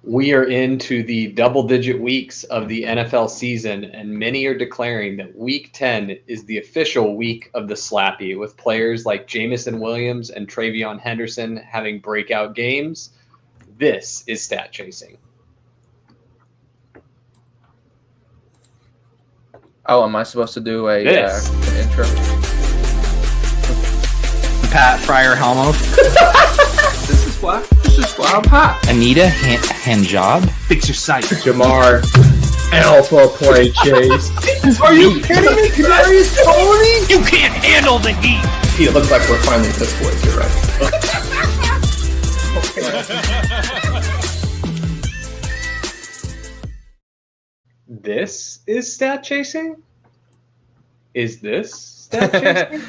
We are into the double-digit weeks of the NFL season, and many are declaring that Week 10 is the official week of the Slappy, with players like Jameson Williams and TreVeyon Henderson having breakout games. This is stat chasing. Oh, am I supposed to do an intro? Pat Fryer Helmo. This is why I'm hot. Anita Handjob. Fix your sight. Jamar Alpha Play Chase. Are you kidding me? Kadarius Toney? You can't handle the heat. It looks like we're finally this boys. You're right. This is stat chasing? Is this stat chasing?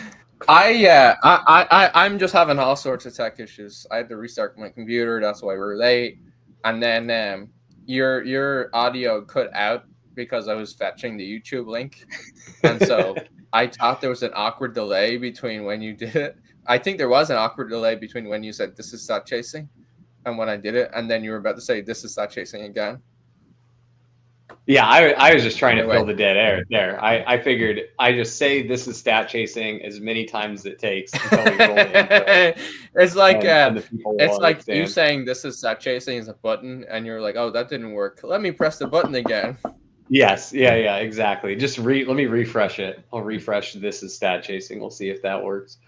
I'm just having all sorts of tech issues. I had to restart my computer. That's why we're late. And then your audio cut out because I was fetching the YouTube link, and so I thought there was an awkward delay between when you did it. I think there was an awkward delay between when you said this is stat chasing and when I did it, and then you were about to say this is stat chasing again. Yeah, I was just trying to fill the dead air there. I figured I just say this is stat chasing as many times as it takes until we roll it. It's like it's like you saying this is stat chasing is a button, and you're like, oh, that didn't work. Let me press the button again. Yes, yeah, exactly. Just let me refresh it. I'll refresh this is stat chasing. We'll see if that works.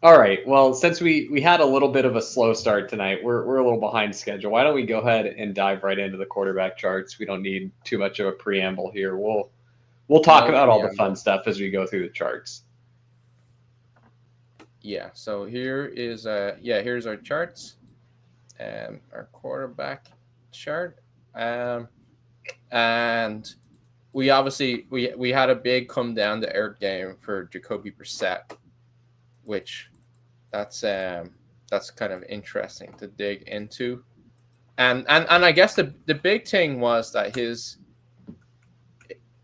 All right. Well, since we had a little bit of a slow start tonight, we're a little behind schedule. Why don't we go ahead and dive right into the quarterback charts? We don't need too much of a preamble here. We'll talk about all the fun stuff as we go through the charts. Yeah. So here's our charts, our quarterback chart, and we obviously we had a big come down to earth game for Jacoby Brissett, which that's kind of interesting to dig into, and I guess the big thing was that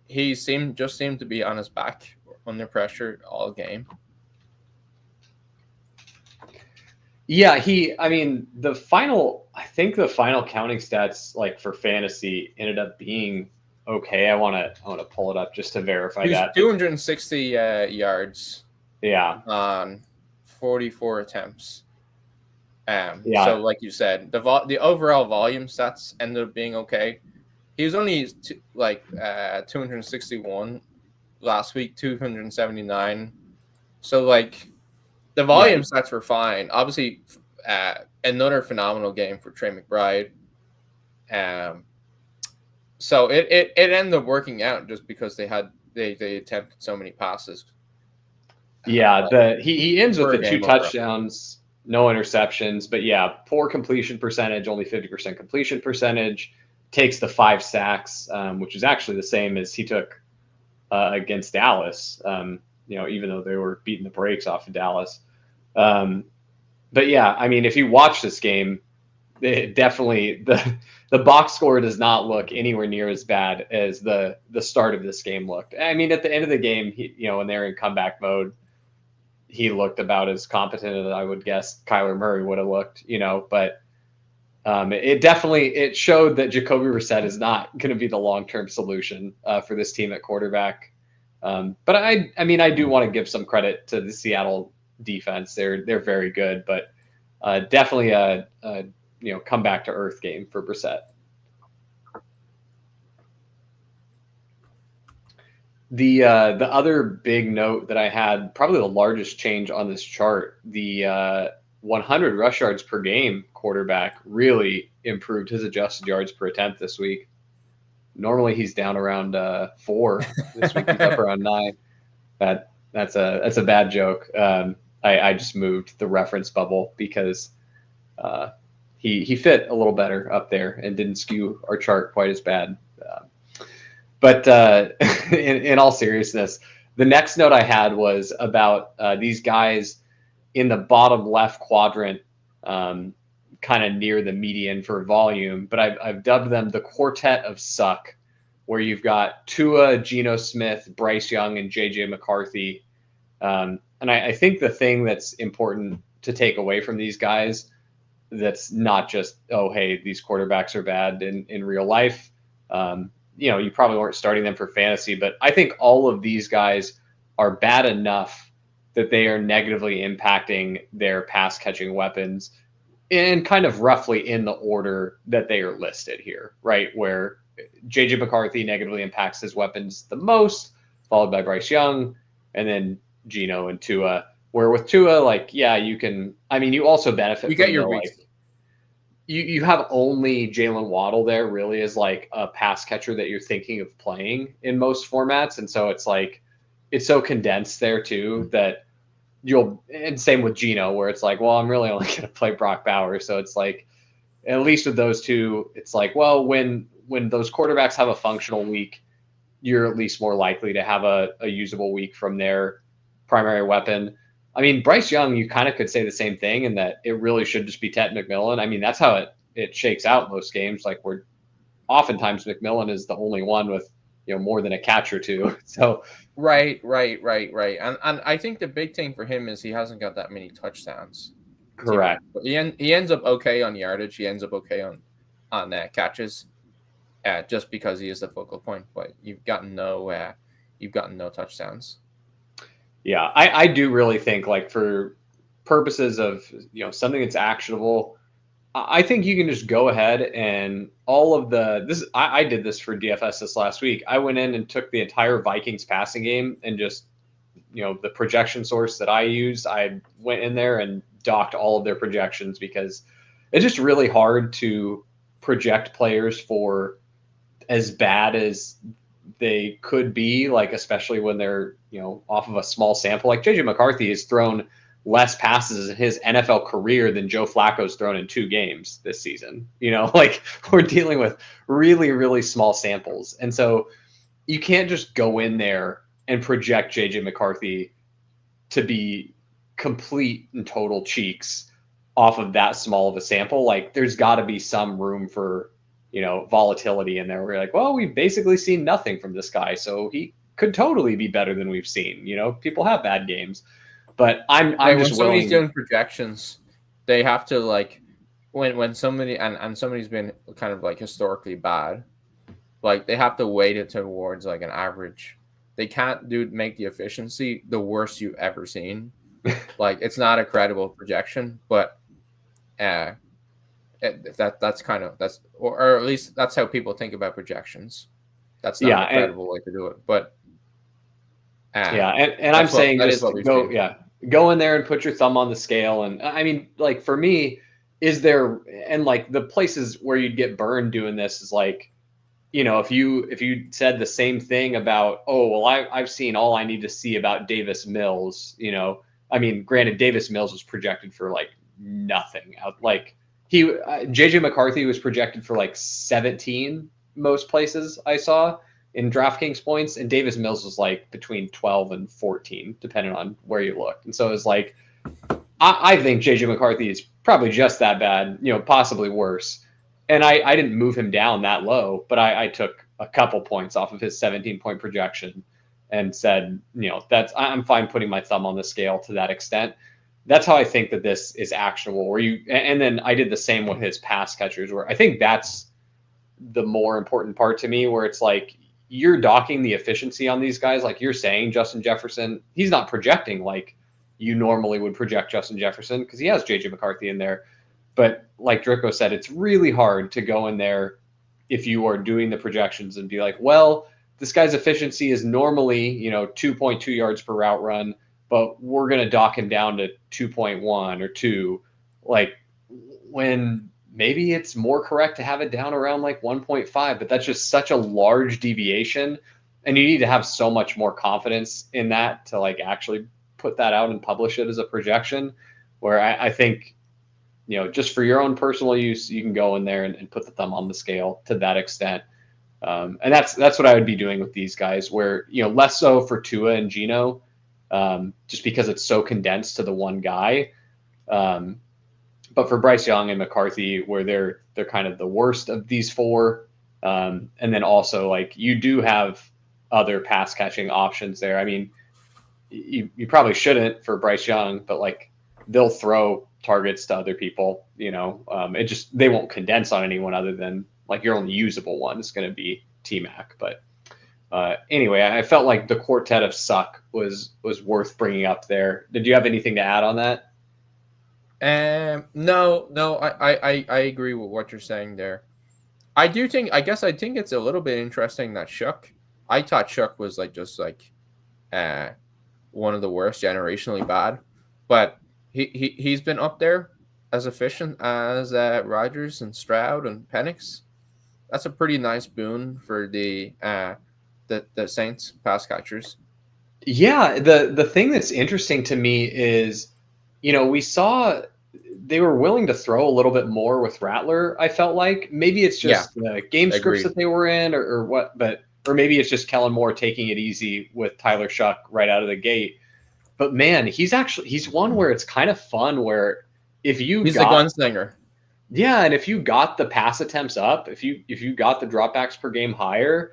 he seemed to be on his back under pressure all game. Yeah, the final counting stats like for fantasy ended up being okay. I want to pull it up just to verify that. 260 yards. Yeah. On 44 attempts. Yeah. So like you said, the overall volume stats ended up being okay. He was only 261 last week, 279. So like the volume stats were fine. Obviously, another phenomenal game for Trey McBride. So it ended up working out just because they attempted so many passes. Yeah, he ends with the 2 touchdowns, no interceptions, but yeah, poor completion percentage, only 50% completion percentage, takes the 5 sacks, which is actually the same as he took against Dallas, even though they were beating the brakes off of Dallas. But yeah, if you watch this game, definitely the box score does not look anywhere near as bad as the start of this game looked. At the end of the game, when they're in comeback mode, he looked about as competent as I would guess Kyler Murray would have looked, but it showed that Jacoby Brissett is not going to be the long-term solution for this team at quarterback. But I do want to give some credit to the Seattle defense. They're very good, but definitely a come back to earth game for Brissett. The other big note that I had, probably the largest change on this chart, the 100 rush yards per game quarterback really improved his adjusted yards per attempt this week. Normally he's down around 4. This week he's up around 9. That's a bad joke. I just moved the reference bubble because he fit a little better up there and didn't skew our chart quite as bad. But in all seriousness, the next note I had was about these guys in the bottom left quadrant, kind of near the median for volume. But I've dubbed them the quartet of suck, where you've got Tua, Geno Smith, Bryce Young, and JJ McCarthy. And I think the thing that's important to take away from these guys, that's not just, oh, hey, these quarterbacks are bad in real life. You probably weren't starting them for fantasy, but I think all of these guys are bad enough that they are negatively impacting their pass catching weapons in kind of roughly in the order that they are listed here, right? Where JJ McCarthy negatively impacts his weapons the most, followed by Bryce Young, and then Geno and Tua. Where with Tua, like, yeah, you can. I mean, you also benefit. You get your weeks. Like, you have only Jalen Waddle there really as like a pass catcher that you're thinking of playing in most formats, and so it's like it's so condensed there too that and same with Geno, where it's like, well, I'm really only going to play Brock Bowers, so it's like at least with those two, it's like, well, when those quarterbacks have a functional week, you're at least more likely to have a usable week from their primary weapon. I mean, Bryce Young, you kind of could say the same thing in that it really should just be Ted McMillan. I mean, that's how it shakes out most games. Like where oftentimes McMillan is the only one with, more than a catch or two. So Right. And I think the big thing for him is he hasn't got that many touchdowns. correct. But he ends up okay on yardage. He ends up okay on catches, just because he is the focal point. But you've gotten no touchdowns. Yeah, I do really think like for purposes of something that's actionable, I think you can just go ahead and I did this for DFS this last week. I went in and took the entire Vikings passing game and just the projection source that I use, I went in there and docked all of their projections because it's just really hard to project players for as bad as they could be, like especially when they're off of a small sample. Like JJ McCarthy has thrown less passes in his NFL career than Joe Flacco's thrown in 2 games this season. Like we're dealing with really, really small samples. And so you can't just go in there and project JJ McCarthy to be complete and total cheeks off of that small of a sample. Like there's got to be some room for, volatility in there. We're like, well, we've basically seen nothing from this guy, so he could totally be better than we've seen. People have bad games. But I'm just when willing. Somebody's doing projections, they have to like when somebody and somebody's been kind of like historically bad, like they have to weight it towards like an average. They can't make the efficiency the worst you've ever seen. Like it's not a credible projection, but or at least that's how people think about projections. That's not a credible way to do it, but. And I'm saying just go in there and put your thumb on the scale. And I mean, like for me, like the places where you'd get burned doing this is like, if you said the same thing about, oh, well, I've seen all I need to see about Davis Mills, I mean, granted, Davis Mills was projected for like nothing. Like JJ McCarthy was projected for like 17 most places I saw in DraftKings points, and Davis Mills was like between 12 and 14, depending on where you looked. And so it's like, I think JJ McCarthy is probably just that bad, possibly worse. And I didn't move him down that low, but I took a couple points off of his 17-point projection and said, I'm fine putting my thumb on the scale to that extent. That's how I think that this is actionable. And then I did the same with his pass catchers, where I think that's the more important part to me, where it's like, you're docking the efficiency on these guys. Like you're saying, Justin Jefferson, he's not projecting like you normally would project Justin Jefferson because he has JJ McCarthy in there. But like Drico said, it's really hard to go in there if you are doing the projections and be like, well, this guy's efficiency is normally, 2.2 yards per route run, but we're going to dock him down to 2.1 or 2. Like when maybe it's more correct to have it down around like 1.5, but that's just such a large deviation. And you need to have so much more confidence in that to like actually put that out and publish it as a projection, where I think, just for your own personal use, you can go in there and put the thumb on the scale to that extent. And that's what I would be doing with these guys, where, less so for Tua and Geno, just because it's so condensed to the one guy. But for Bryce Young and McCarthy, where they're kind of the worst of these 4. And then also like you do have other pass catching options there. I mean, you probably shouldn't for Bryce Young, but like they'll throw targets to other people. They won't condense on anyone other than like your only usable one is going to be T-Mac. But anyway, I felt like the quartet of suck was worth bringing up there. Did you have anything to add on that? No, I agree with what you're saying there. I think it's a little bit interesting that Shough. I thought Shough was one of the worst, generationally bad, but he's been up there as efficient as Rodgers and Stroud and Penix. That's a pretty nice boon for the Saints pass catchers. Yeah, the thing that's interesting to me is, we saw they were willing to throw a little bit more with Rattler. I felt like maybe it's just the game scripts that they were in, or what, or maybe it's just Kellen Moore taking it easy with Tyler Shough right out of the gate. But man, he's one where it's kind of fun. Where he's a gunslinger. Yeah, and if you got the pass attempts up, if you got the dropbacks per game higher,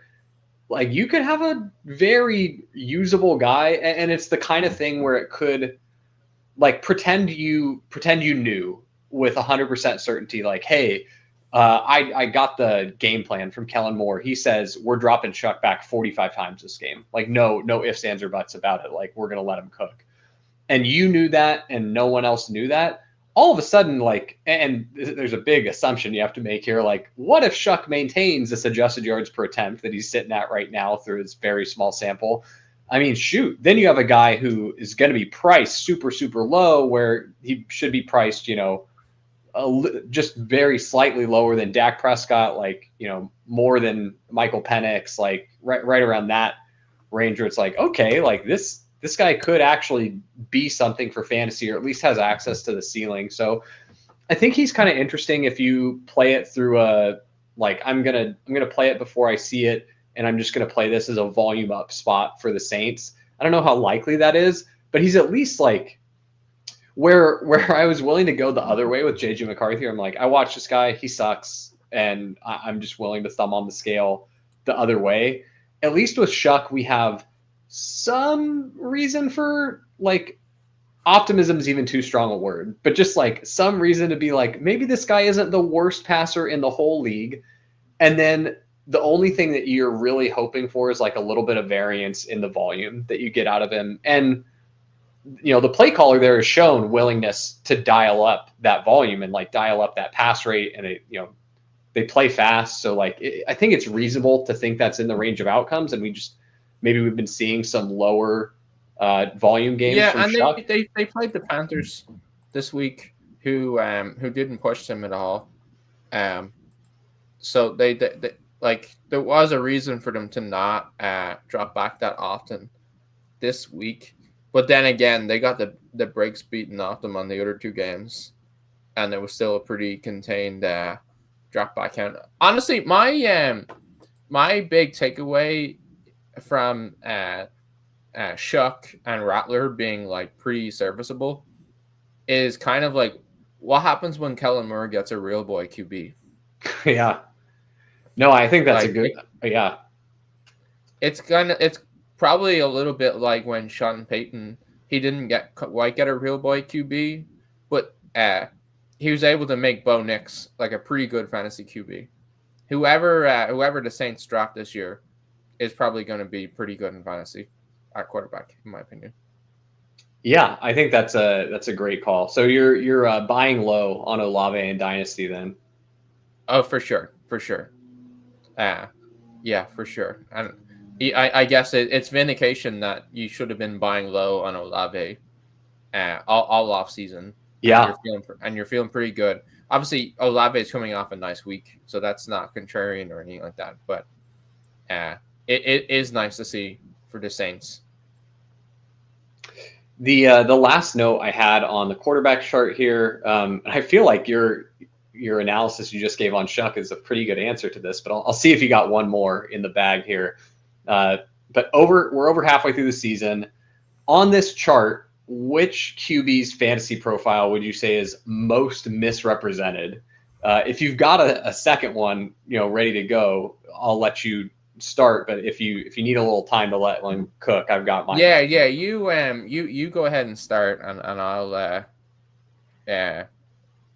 like you could have a very usable guy, and it's the kind of thing where it could, like, pretend you knew with 100% certainty, like, hey, I got the game plan from Kellen Moore. He says we're dropping Shough back 45 times this game. Like no ifs, ands, or buts about it. Like we're gonna let him cook. And you knew that, and no one else knew that. All of a sudden, like, and there's a big assumption you have to make here. Like, what if Shough maintains this adjusted yards per attempt that he's sitting at right now through his very small sample? I mean, shoot, then you have a guy who is going to be priced super, super low, where he should be priced, just very slightly lower than Dak Prescott, like, more than Michael Penix, like right around that range where it's like, okay, like this guy could actually be something for fantasy, or at least has access to the ceiling. So I think he's kind of interesting if you play it through I'm going to play it before I see it, and I'm just going to play this as a volume up spot for the Saints. I don't know how likely that is, but he's at least like where I was willing to go the other way with JJ McCarthy. I'm like, I watch this guy, he sucks, and I'm just willing to thumb on the scale the other way. At least with Shough, we have some reason for, like, optimism is even too strong a word, but just like some reason to be like, maybe this guy isn't the worst passer in the whole league. And then the only thing that you're really hoping for is like a little bit of variance in the volume that you get out of him. And, the play caller there has shown willingness to dial up that volume and like dial up that pass rate. And they play fast. So like, I think it's reasonable to think that's in the range of outcomes. And maybe we've been seeing some lower volume games. Yeah, and they played the Panthers this week, who didn't push them at all. So they like, there was a reason for them to not drop back that often this week. But then again, they got the brakes beaten off them on the other two games, and there was still a pretty contained drop back count. Honestly, my big takeaway from Shough and Rattler being like pretty serviceable is kind of like, what happens when Kellen Moore gets a real boy QB? Yeah. No, I think that's a good. Yeah. It's probably a little bit like when Sean Payton, he didn't quite get a real boy QB, but he was able to make Bo Nix like a pretty good fantasy QB. Whoever the Saints draft this year is probably going to be pretty good in fantasy at quarterback, in my opinion. Yeah, I think that's a great call. So you're buying low on Olave and Dynasty then? Oh, for sure. Yeah, for sure. And I guess it's vindication that you should have been buying low on Olave all off season. Yeah, and you're feeling pretty good. Obviously, Olave is coming off a nice week, so that's not contrarian or anything like that. But it is nice to see for the Saints. The last note I had on the quarterback chart here, I feel like your analysis you just gave on Shough is a pretty good answer to this, but I'll see if you got one more in the bag here. But we're over halfway through the season. On this chart, which QB's fantasy profile would you say is most misrepresented? If you've got a second one, ready to go, I'll let you start. But if you need a little time to let one cook, I've got mine. Yeah. You go ahead and start, and Yeah,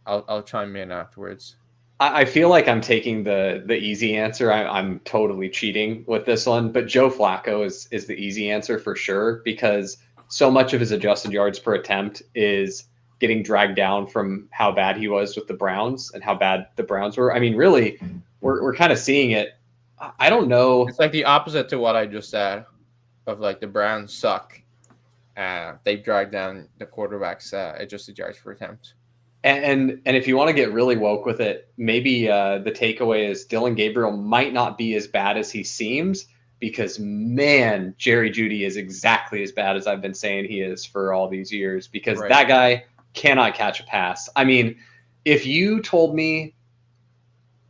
I'll chime in afterwards. I feel like I'm taking the easy answer. I'm totally cheating with this one, but Joe Flacco is the easy answer for sure, because so much of his adjusted yards per attempt is getting dragged down from how bad he was with the Browns and how bad the Browns were. I mean, really, we're kind of seeing it. I don't know. It's like the opposite to what I just said, of like the Browns suck. They've dragged down the quarterback's adjusted yards per attempt. And if you want to get really woke with it, maybe the takeaway is Dillon Gabriel might not be as bad as he seems, because, man, Jerry Jeudy is exactly as bad as I've been saying he is for all these years, because that guy cannot catch a pass. I mean, if you told me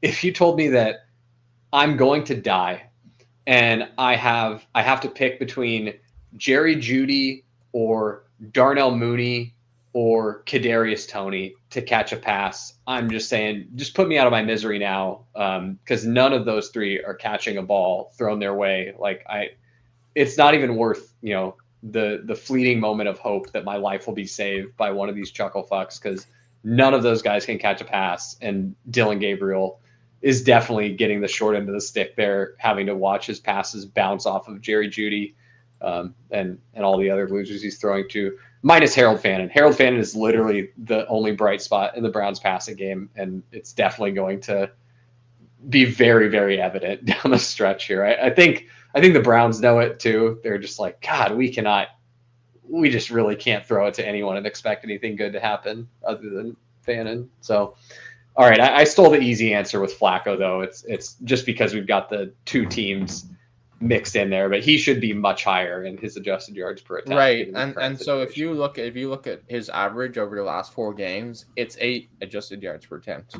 that I'm going to die and I have to pick between Jerry Jeudy or Darnell Mooney or Kadarius Toney to catch a pass, I'm just saying, just put me out of my misery now, because none of those three are catching a ball thrown their way. It's not even worth, the fleeting moment of hope that my life will be saved by one of these chuckle fucks, because none of those guys can catch a pass, and Dillon Gabriel is definitely getting the short end of the stick there, having to watch his passes bounce off of Jerry Jeudy and all the other losers he's throwing to. Minus Harold Fannin. Harold Fannin is literally the only bright spot in the Browns passing game, and it's definitely going to be very, very evident down the stretch here. I think the Browns know it too. They're just like, God, we just really can't throw it to anyone and expect anything good to happen other than Fannin. So, all right, I stole the easy answer with Flacco, though. It's just because we've got the two teams mixed in there, but he should be much higher in his adjusted yards per attempt. Right, and so if you look at his average over the last 4 games, it's 8 adjusted yards per attempt.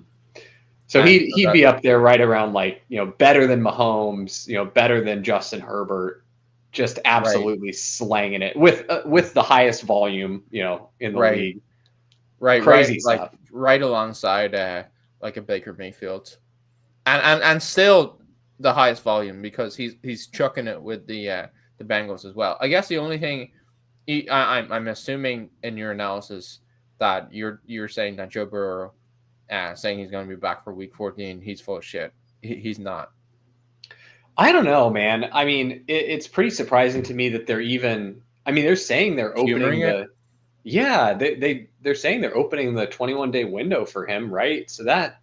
So he'd be up there right around better than Mahomes, better than Justin Herbert, just absolutely slanging it with the highest volume, in the league. Right, crazy stuff. Right alongside like a Baker Mayfield, and still the highest volume, because he's chucking it with the Bengals as well. I guess the only thing I'm assuming in your analysis that you're saying that Joe Burrow saying he's going to be back for Week 14, he's full of shit. He's not. I don't know, man. I mean, it's pretty surprising to me that they're even. I mean, they're saying they're opening the. Yeah, they're saying they're opening the 21-day window for him, right? So that.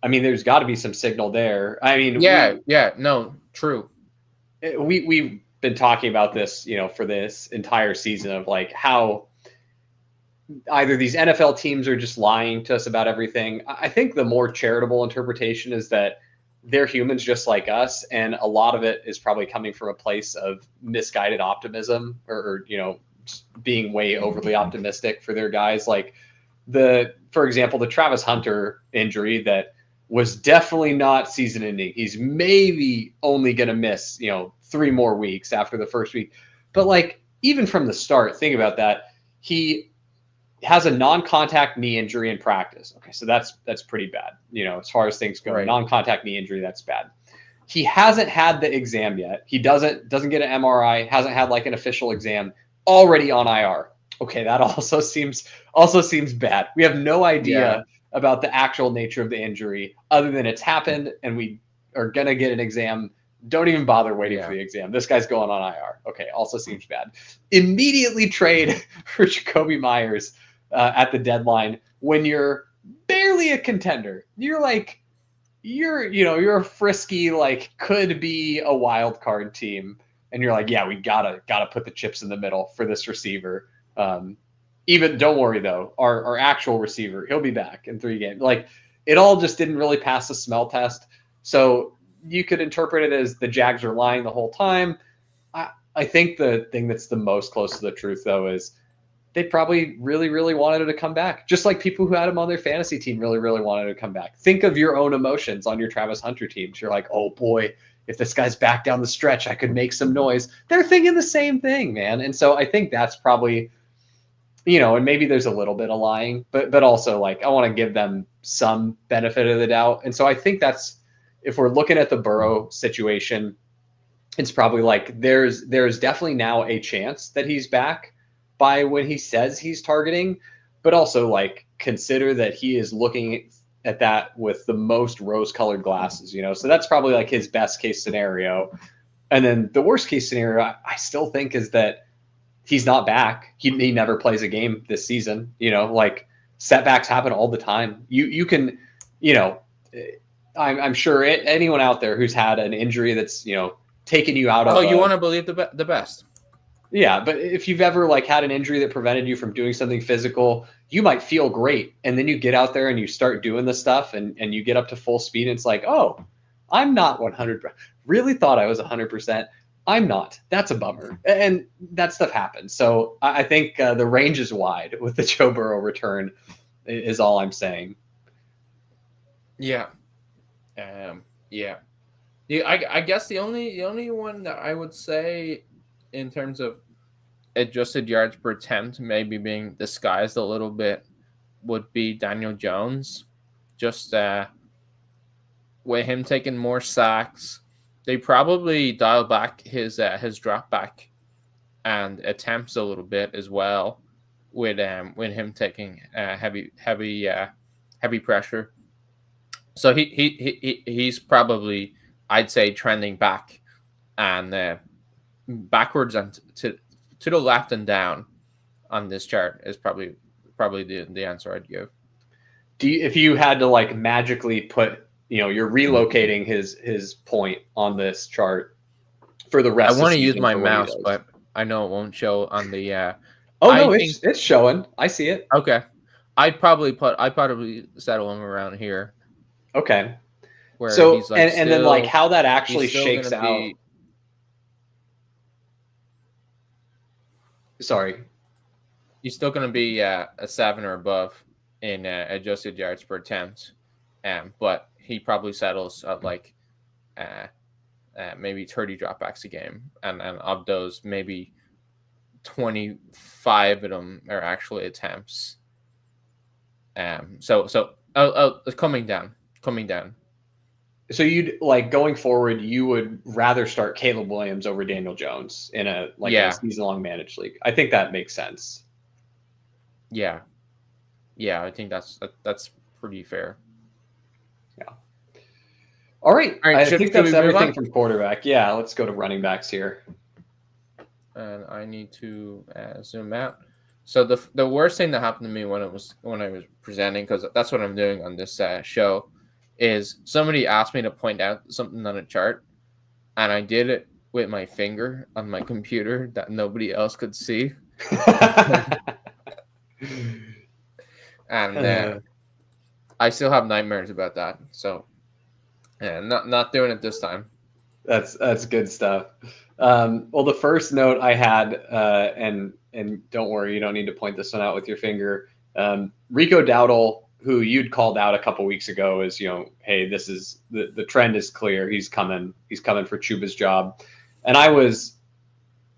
I mean, there's got to be some signal there. I mean, no, true. We've been talking about this, for this entire season of how either these NFL teams are just lying to us about everything. I think the more charitable interpretation is that they're humans just like us, and a lot of it is probably coming from a place of misguided optimism or being way overly optimistic for their guys. For example, the Travis Hunter injury that was definitely not season ending. He's maybe only going to miss, 3 more weeks after the first week. But even from the start, think about that. He has a non-contact knee injury in practice. Okay, so that's pretty bad. As far as things go, non-contact knee injury, that's bad. He hasn't had the exam yet. He doesn't get an MRI, hasn't had an official exam, already on IR. Okay, that also seems bad. We have no idea about the actual nature of the injury, other than it's happened and we are going to get an exam. Don't even bother waiting for the exam. This guy's going on IR. Okay, also seems bad. Immediately trade for Jacoby Myers at the deadline when you're barely a contender. You're you're a frisky, could be a wild card team. And you're we gotta put the chips in the middle for this receiver. Even don't worry though, our actual receiver, he'll be back in 3 games. It all just didn't really pass the smell test. So you could interpret it as the Jags are lying the whole time. I think the thing that's the most close to the truth though is they probably really, really wanted him to come back. Just like people who had him on their fantasy team really, really wanted him to come back. Think of your own emotions on your Travis Hunter teams. You're like, oh boy, if this guy's back down the stretch, I could make some noise. They're thinking the same thing, man. And so I think that's probably, and maybe there's a little bit of lying, but also I want to give them some benefit of the doubt. And so I think that's, if we're looking at the Burrow situation, it's probably there's definitely now a chance that he's back by when he says he's targeting. but also like consider that he is looking at that with the most rose-colored glasses, so that's probably like his best case scenario. And then the worst case scenario, I still think, is that he's not back. He never plays a game this season. Like setbacks happen all the time. You can, I'm sure anyone out there who's had an injury that's, taken you out of. Oh, you want to believe the best. Yeah, but if you've ever like had an injury that prevented you from doing something physical, you might feel great. And then you get out there and you start doing the stuff and you get up to full speed. And it's like, oh, I'm not 100%. Really thought I was 100%. I'm not. That's a bummer. And that stuff happens. So I think the range is wide with the Joe Burrow return is all I'm saying. Yeah. Yeah. I guess the only one that I would say in terms of adjusted yards per attempt maybe being disguised a little bit would be Daniel Jones. Just with him taking more sacks, they probably dial back his drop back and attempts a little bit as well with him taking heavy pressure. So he's probably, I'd say, trending back and backwards and to the left and down on this chart is probably the answer I'd give. If you had to like magically put, you're relocating his point on this chart for the rest. I want to use my mouse, but I know it won't show on the. It's showing. I see it. Okay, I'd probably settle him around here. Okay. Where so he's like and then like how that actually shakes out. Sorry. He's still going to be a 7 or above in adjusted yards per attempt, but he probably settles at like maybe 30 dropbacks a game, and of those, maybe 25 of them are actually attempts. So coming down. So you'd like going forward, you would rather start Caleb Williams over Daniel Jones in a season-long managed league. I think that makes sense. Yeah, I think that's pretty fair. Yeah. All right. I think that's everything from quarterback. Yeah, let's go to running backs here. And I need to zoom out. So the worst thing that happened to me when I was presenting, because that's what I'm doing on this show, is somebody asked me to point out something on a chart, and I did it with my finger on my computer that nobody else could see. And I still have nightmares about that. So, not doing it this time. That's good stuff. Well, the first note I had, and don't worry, you don't need to point this one out with your finger. Rico Dowdle, who you'd called out a couple weeks ago, is hey, this is the trend is clear. He's coming for Chuba's job, and I was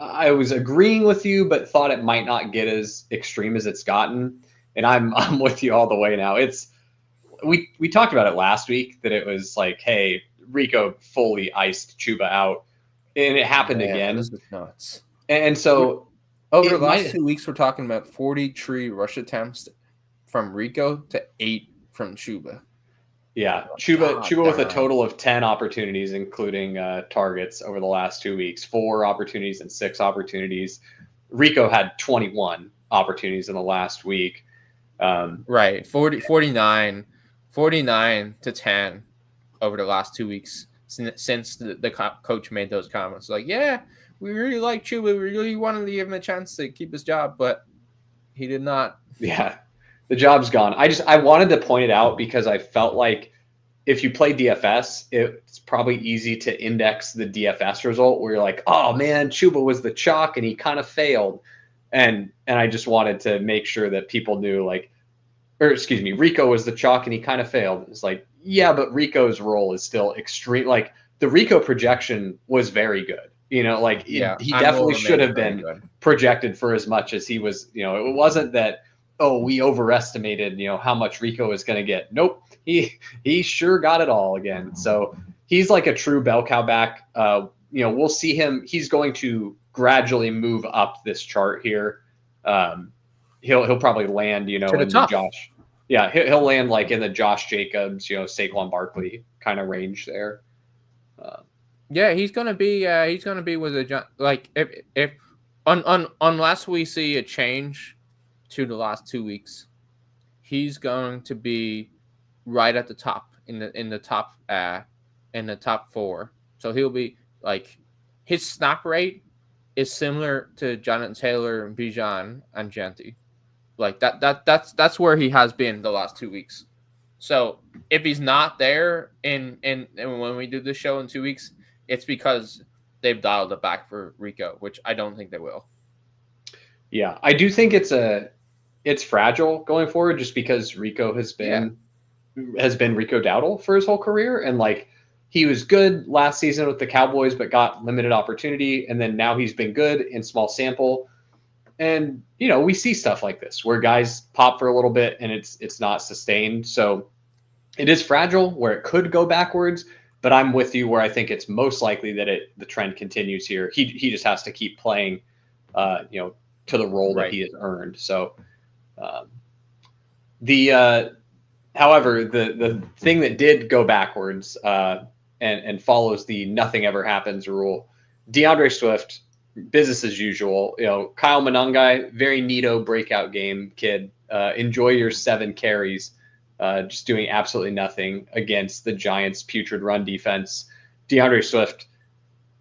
agreeing with you, but thought it might not get as extreme as it's gotten. And I'm with you all the way now. We talked about it last week that it was like, hey, Rico fully iced Chuba out, and it happened again. This is nuts. And so over the last 2 weeks, we're talking about 43 rush attempts from Rico to 8 from Chuba. Yeah, Chuba with a total of 10 opportunities, including targets over the last 2 weeks, 4 opportunities and 6 opportunities. Rico had 21 opportunities in the last week. Right, 49 to 10 over the last 2 weeks since the coach made those comments. Like, yeah, we really like Chuba. We really wanted to give him a chance to keep his job, but he did not. Yeah, the job's gone. I wanted to point it out because I felt like if you play DFS, it's probably easy to index the DFS result where you're like, oh man, Chuba was the chalk and he kind of failed. And I just wanted to make sure that people knew, Rico was the chalk and he kind of failed. It's like, yeah, but Rico's role is still extreme. Like the Rico projection was very good. He definitely should have been projected for as much as he was. It wasn't that, we overestimated, how much Rico is going to get. Nope. He sure got it all again. So he's like a true bell cow back. We'll see him. He's going to gradually move up this chart here. he'll probably land, To the in top. the Josh. Yeah, he'll land like in the Josh Jacobs, Saquon Barkley kind of range there. Yeah, he's gonna be with a like if unless we see a change to the last 2 weeks, he's going to be right at the top in the top 4. So he'll be like his snap rate is similar to Jonathan Taylor, Bijan, and Genty. Like that's where he has been the last 2 weeks. So if he's not there in when we do the show in 2 weeks, it's because they've dialed it back for Rico, which I don't think they will. Yeah, I do think it's fragile going forward, just because Rico has been Rico Dowdle for his whole career, and like he was good last season with the Cowboys, but got limited opportunity, and then now he's been good in small sample. And we see stuff like this where guys pop for a little bit and it's not sustained. So it is fragile where it could go backwards. But I'm with you where I think it's most likely that the trend continues here. He just has to keep playing, to the role that he has earned. So, however, the thing that did go backwards and follows the nothing ever happens rule, DeAndre Swift, business as usual. Kyle Monangai, very neato breakout game, kid. Enjoy your 7 carries. Just doing absolutely nothing against the Giants' putrid run defense. DeAndre Swift,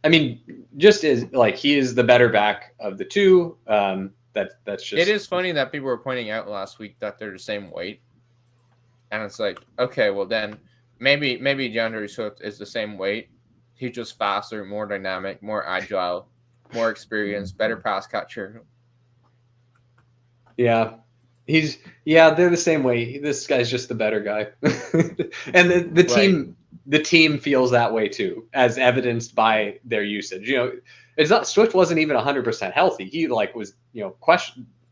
I mean, just is like he is the better back of the two. That's just. It is funny that people were pointing out last week that they're the same weight, and it's like, okay, well then maybe DeAndre Swift is the same weight. He's just faster, more dynamic, more agile, more experienced, better pass catcher. Yeah. They're the same way. This guy's just the better guy. And the team feels that way too, as evidenced by their usage. It's not Swift wasn't even 100% healthy. He was,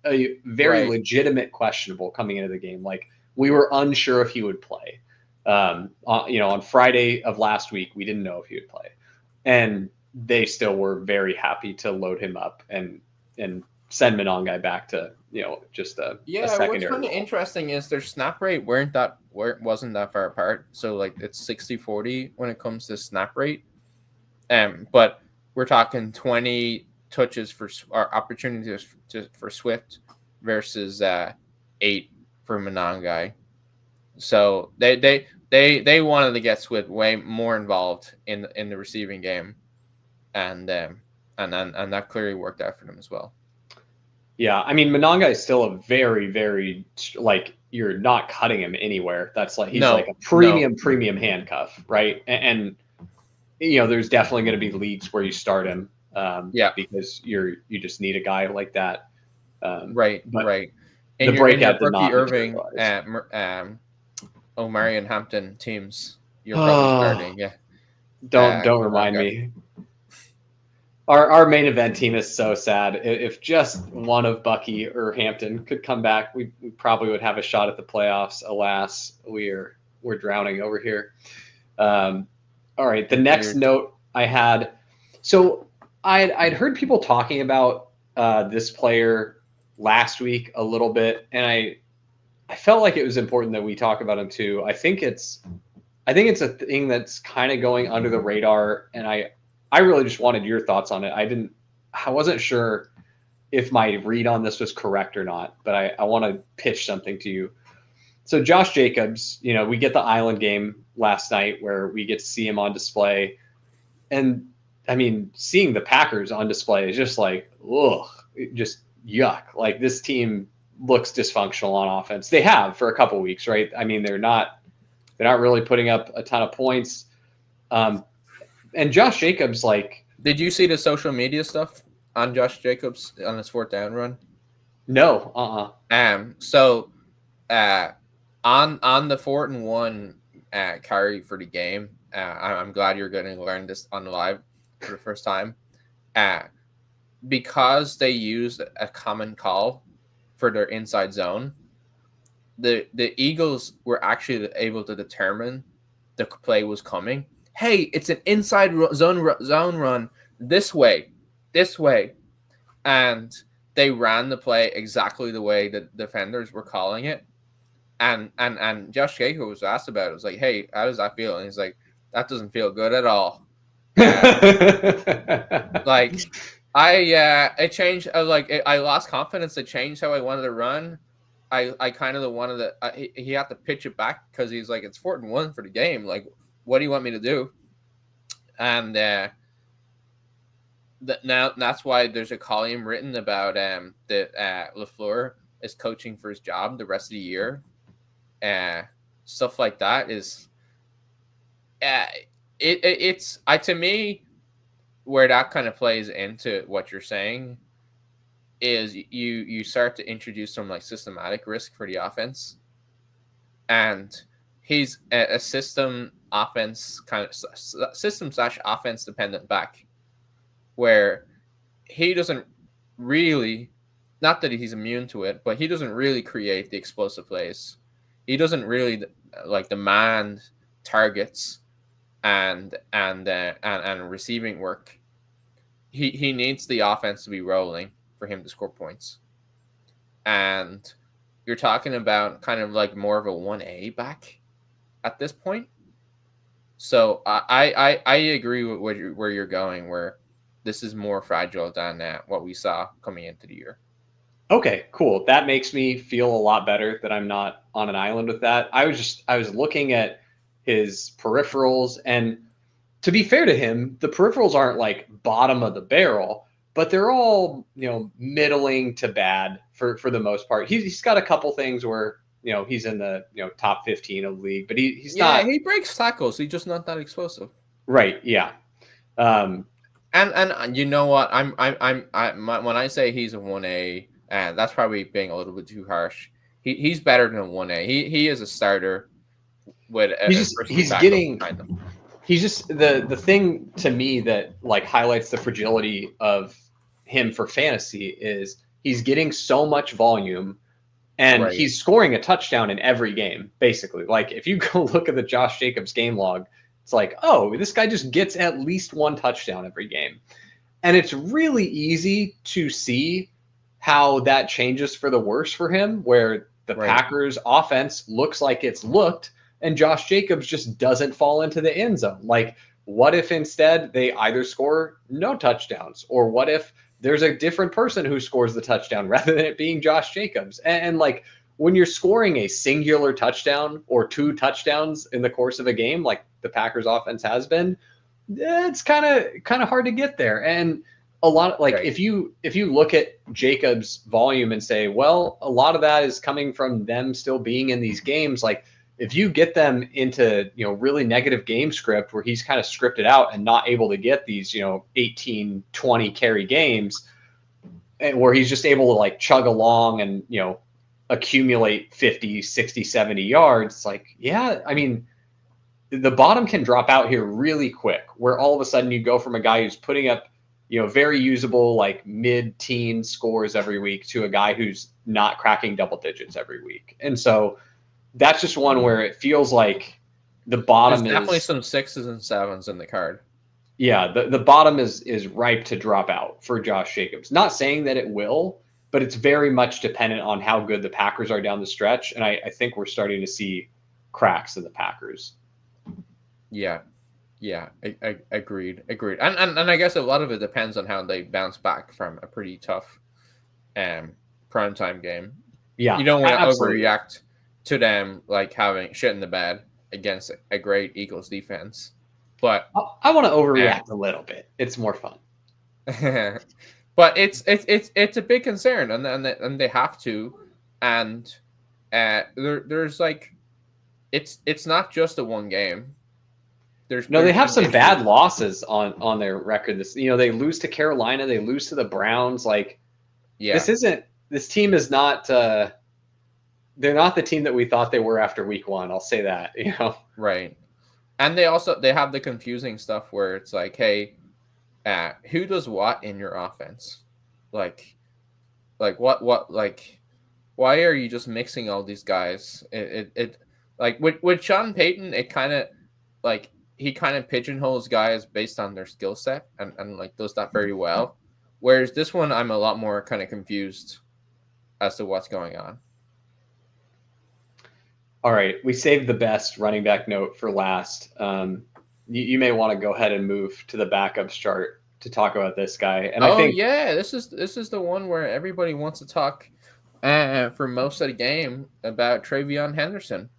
a very legitimate questionable coming into the game. Like we were unsure if he would play. On Friday of last week, we didn't know if he would play. And they still were very happy to load him up and send Monangai back to just a secondary. What's kind of interesting is their snap rate wasn't that far apart. So like it's 60-40 when it comes to snap rate, but we're talking 20 touches or opportunities for Swift versus 8 for Monangai. So they wanted to get Swift way more involved in the receiving game, and that clearly worked out for them as well. Yeah, I mean, Monangai is still a very, very, you're not cutting him anywhere. That's he's like a premium handcuff, right? And there's definitely going to be leagues where you start him, because you just need a guy like that, right. The breakout did not Irving, Marion Hampton teams, you're probably starting. Don't remind me. Our main event team is so sad. If just one of Bucky or Hampton could come back, we probably would have a shot at the playoffs. Alas, we're drowning over here. All right, the next note I had. So I'd heard people talking about this player last week a little bit, and I felt like it was important that we talk about him too. I think it's a thing that's kind of going under the radar, and I really just wanted your thoughts on it. I wasn't sure if my read on this was correct or not, but I want to pitch something to you. So Josh Jacobs, we get the Island game last night where we get to see him on display. And I mean, seeing the Packers on display is just just yuck. Like this team looks dysfunctional on offense. They have for a couple weeks, right? I mean, they're not really putting up a ton of points. And Josh Jacobs, did you see the social media stuff on Josh Jacobs on his 4th down run? No. So, on the 4th and 1 carry for the game, I'm glad you're going to learn this on the live for the first time. Because they used a common call for their inside zone, the Eagles were actually able to determine the play was coming. Hey, it's an inside zone run this way, and they ran the play exactly the way the defenders were calling it. And Josh Jacob was asked about it. It was like, hey, how does that feel? And he's like, that doesn't feel good at all. Like, it changed. I lost confidence. It changed how I wanted to run. I kind of wanted to. He had to pitch it back because he's like, it's 4-1 for the game. Like, what do you want me to do? And now that's why there's a column written about that LaFleur is coaching for his job the rest of the year. Stuff like that is it's to me where that kind of plays into what you're saying is you start to introduce some like systematic risk for the offense, and he's a system offense kind of system/offense dependent back, where he doesn't really, not that he's immune to it, but he doesn't really create the explosive plays. He doesn't really like demand targets and receiving work. He needs the offense to be rolling for him to score points. And you're talking about kind of like more of a 1A back at this point. So I agree with where you're going, where this is more fragile than what we saw coming into the year. Okay, cool. That makes me feel a lot better that I'm not on an island with that. I was looking at his peripherals, and to be fair to him, the peripherals aren't like bottom of the barrel, but they're all, middling to bad for the most part. He's got a couple things where, he's in the, top 15 of the league, but he's not. He breaks tackles. He's just not that explosive. Right. Yeah. And you know what? When I say he's a 1A, and that's probably being a little bit too harsh. He's better than a 1A. He is a starter with he's just the thing to me that like highlights the fragility of him for fantasy is he's getting so much volume, and he's scoring a touchdown in every game, basically. Like, if you go look at the Josh Jacobs game log, it's like, oh, this guy just gets at least one touchdown every game. And it's really easy to see how that changes for the worse for him, where the Packers offense looks like it's looked, and Josh Jacobs just doesn't fall into the end zone. Like, what if instead they either score no touchdowns, or what if there's a different person who scores the touchdown rather than it being Josh Jacobs? And like, when you're scoring a singular touchdown or two touchdowns in the course of a game, like the Packers offense has been, it's kind of hard to get there. And a lot of, like, if you look at Jacobs' volume and say, well, a lot of that is coming from them still being in these games. Like, if you get them into, really negative game script where he's kind of scripted out and not able to get these, 18, 20 carry games, and where he's just able to like chug along and, accumulate 50, 60, 70 yards, it's like, yeah, I mean, the bottom can drop out here really quick, where all of a sudden you go from a guy who's putting up, very usable, like mid-teen scores every week to a guy who's not cracking double digits every week. And so that's just one where it feels like the bottom There's definitely some 6s and 7s in the card. Yeah, the bottom is ripe to drop out for Josh Jacobs. Not saying that it will, but it's very much dependent on how good the Packers are down the stretch. And I think we're starting to see cracks in the Packers. Yeah, I agreed. And I guess a lot of it depends on how they bounce back from a pretty tough primetime game. Yeah, you don't want to overreact to them like having shit in the bed against a great Eagles defense. But I want to overreact a little bit. It's more fun. But it's a big concern, and they have to. And there's like, it's not just a one game. They have some bad losses on their record. They lose to Carolina, they lose to the Browns. Like, this team is not. They're not the team that we thought they were after week one. I'll say that. Right. And they have the confusing stuff where it's like, hey, who does what in your offense? Like what like, why are you just mixing all these guys? It like with Sean Payton, it kind of like he kind of pigeonholes guys based on their skill set and like does that very well. Whereas this one, I'm a lot more kind of confused as to what's going on. All right, we saved the best running back note for last. You may want to go ahead and move to the backups chart to talk about this guy. And I think, this is the one where everybody wants to talk for most of the game about TreVeyon Henderson.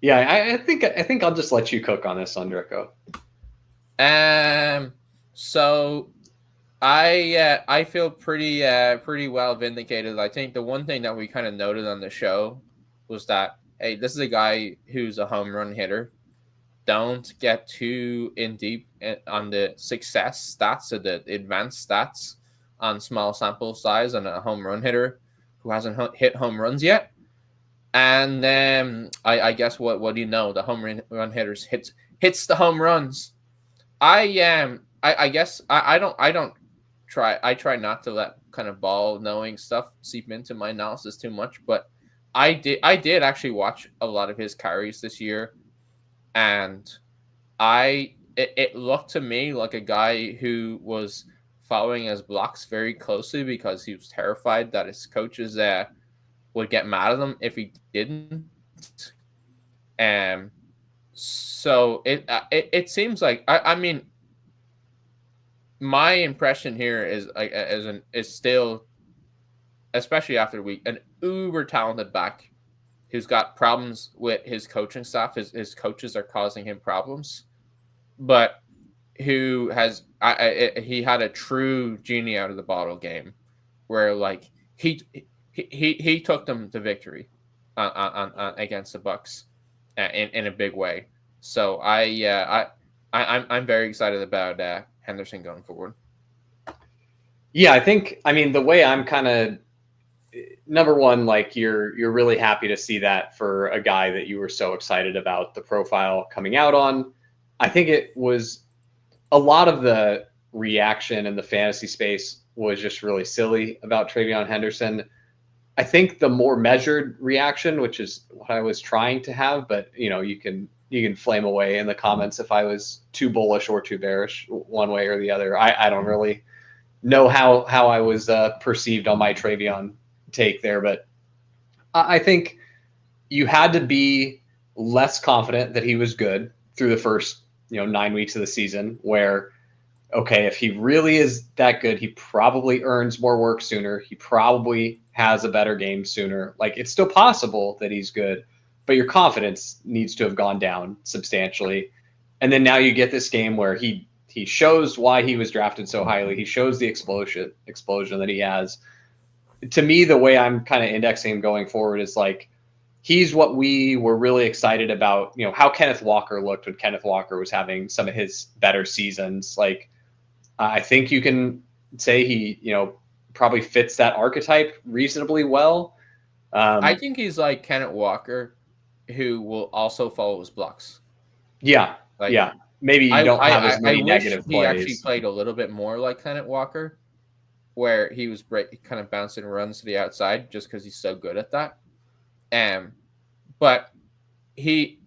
Yeah, I think I'll just let you cook on this one, Rico. So I feel pretty well vindicated. I think the one thing that we kind of noted on the show was that, hey, this is a guy who's a home run hitter. Don't get too in deep on the success stats or the advanced stats on small sample size on a home run hitter who hasn't hit home runs yet. And I guess what do you know? The home run hitters hits the home runs. I try not to let kind of ball knowing stuff seep into my analysis too much, but I did actually watch a lot of his carries this year, and it looked to me like a guy who was following his blocks very closely because he was terrified that his coaches would get mad at him if he didn't. So it seems like I mean, my impression here is still, especially after week, an uber talented back who's got problems with his coaching staff. His coaches are causing him problems, but who has he had a true genie out of the bottle game, where like he took them to victory on against the Bucs in a big way. So I'm very excited about Henderson going forward. Yeah, I mean, the way I'm kind of, number one, like you're really happy to see that for a guy that you were so excited about the profile coming out on. I think it was a lot of the reaction in the fantasy space was just really silly about TreVeyon Henderson. I think the more measured reaction, which is what I was trying to have, but you can flame away in the comments if I was too bullish or too bearish one way or the other. I don't really know how I was perceived on my TreVeyon take there, but I think you had to be less confident that he was good through the first 9 weeks of the season, where, okay, if he really is that good, he probably earns more work sooner. He probably has a better game sooner. Like, it's still possible that he's good, but your confidence needs to have gone down substantially. And then now you get this game where he shows why he was drafted so highly. He shows the explosion that he has. To me, the way I'm kind of indexing him going forward is like, he's what we were really excited about, how Kenneth Walker looked when Kenneth Walker was having some of his better seasons. Like, I think you can say he, probably fits that archetype reasonably well. I think he's like Kenneth Walker, who will also follow his blocks. Yeah. Like, yeah. Maybe you don't have as many negative plays. He actually played a little bit more like Kenneth Walker, where he was kind of bouncing runs to the outside just because he's so good at that. But he's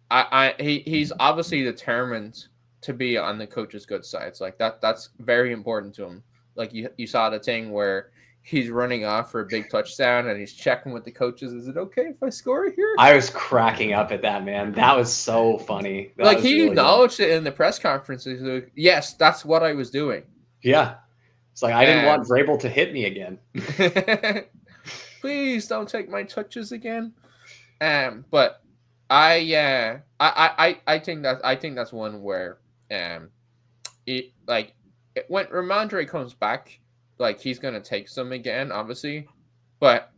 obviously determined to be on the coach's good sides. Like that's very important to him. Like you saw the thing where he's running off for a big touchdown and he's checking with the coaches. Is it okay if I score here? I was cracking up at that, man. That was so funny. Like he really acknowledged it in the press conference. He's like, yes, that's what I was doing. Yeah. It's like, I didn't want Vrabel to hit me again. Please don't take my touches again. But I think that's one where when Ramondre comes back, like he's gonna take some again, obviously, but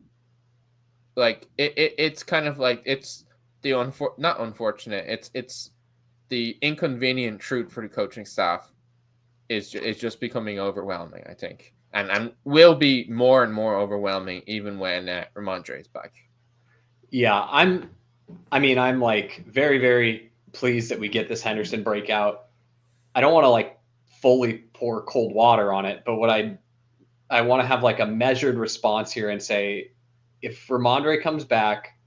like it's kind of like it's the not unfortunate, it's the inconvenient truth for the coaching staff is just becoming overwhelming, I think, and will be more and more overwhelming even when Ramondre is back. Yeah, I'm like very, very pleased that we get this Henderson breakout. I don't want to like fully pour cold water on it, but what I want to have like a measured response here and say, if Ramondre comes back,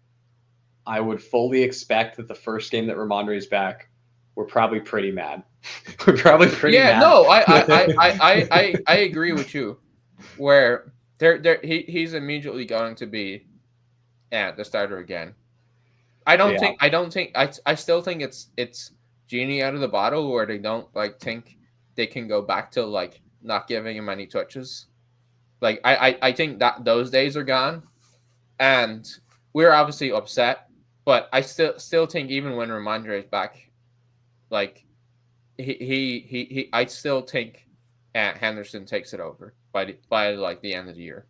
I would fully expect that the first game that Ramondre is back, we're probably pretty mad. We're probably pretty mad. Yeah, no, I agree with you. Where he's immediately going to be the starter again. I still think it's genie out of the bottle where they don't think they can go back to not giving him any touches. I think that those days are gone, and we're obviously upset, but I still think even when Ramondre is back, I still think Henderson takes it over by the end of the year.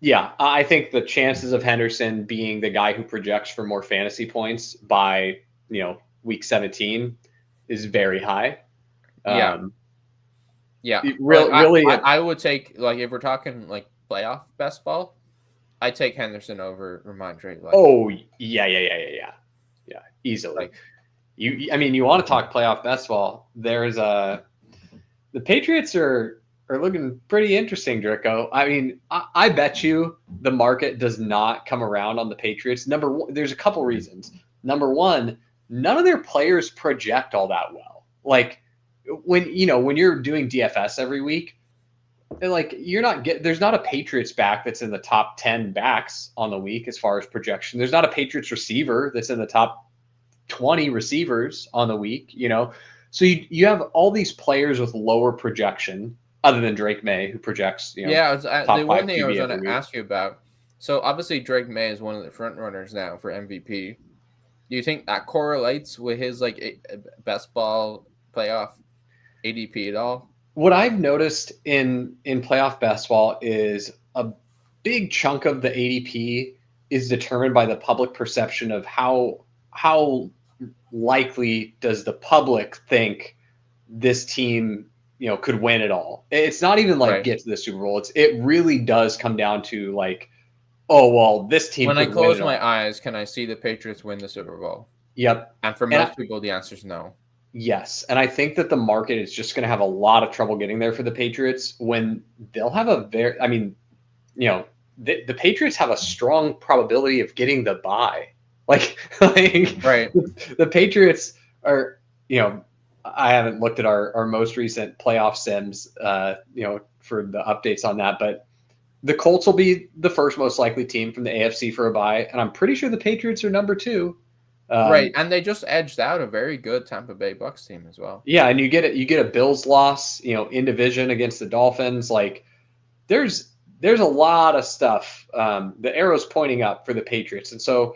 Yeah, I think the chances of Henderson being the guy who projects for more fantasy points by week 17 is very high. Yeah, really. I would take if we're talking playoff best ball, I take Henderson over Ramondre. Yeah, easily. You want to talk playoff best ball? There's the Patriots are looking pretty interesting, Draco. I bet you the market does not come around on the Patriots. Number one, there's a couple reasons. Number one, none of their players project all that well. When you're doing DFS every week, there's not a Patriots back that's in the top 10 backs on the week as far as projection. There's not a Patriots receiver that's in the top 20 receivers on the week, So you have all these players with lower projection other than Drake May, who projects, the one thing I was going to ask you about. So obviously Drake May is one of the front runners now for MVP. Do you think that correlates with his best ball playoff ADP at all? What I've noticed in playoff best ball is a big chunk of the ADP is determined by the public perception of how likely does the public think this team could win it all. It's not even get to the Super Bowl. It really does come down to this team. When I close my eyes, can I see the Patriots win the Super Bowl? Yep. And for most people, the answer is no. Yes, and I think that the market is just going to have a lot of trouble getting there for the Patriots when they'll have the Patriots have a strong probability of getting the bye. Right. The Patriots are, I haven't looked at our most recent playoff sims, for the updates on that, but the Colts will be the first most likely team from the AFC for a bye, and I'm pretty sure the Patriots are number 2. Right, and they just edged out a very good Tampa Bay Bucks team as well. Yeah, and you get a Bills loss, in division against the Dolphins. There's a lot of stuff. The arrow's pointing up for the Patriots, and so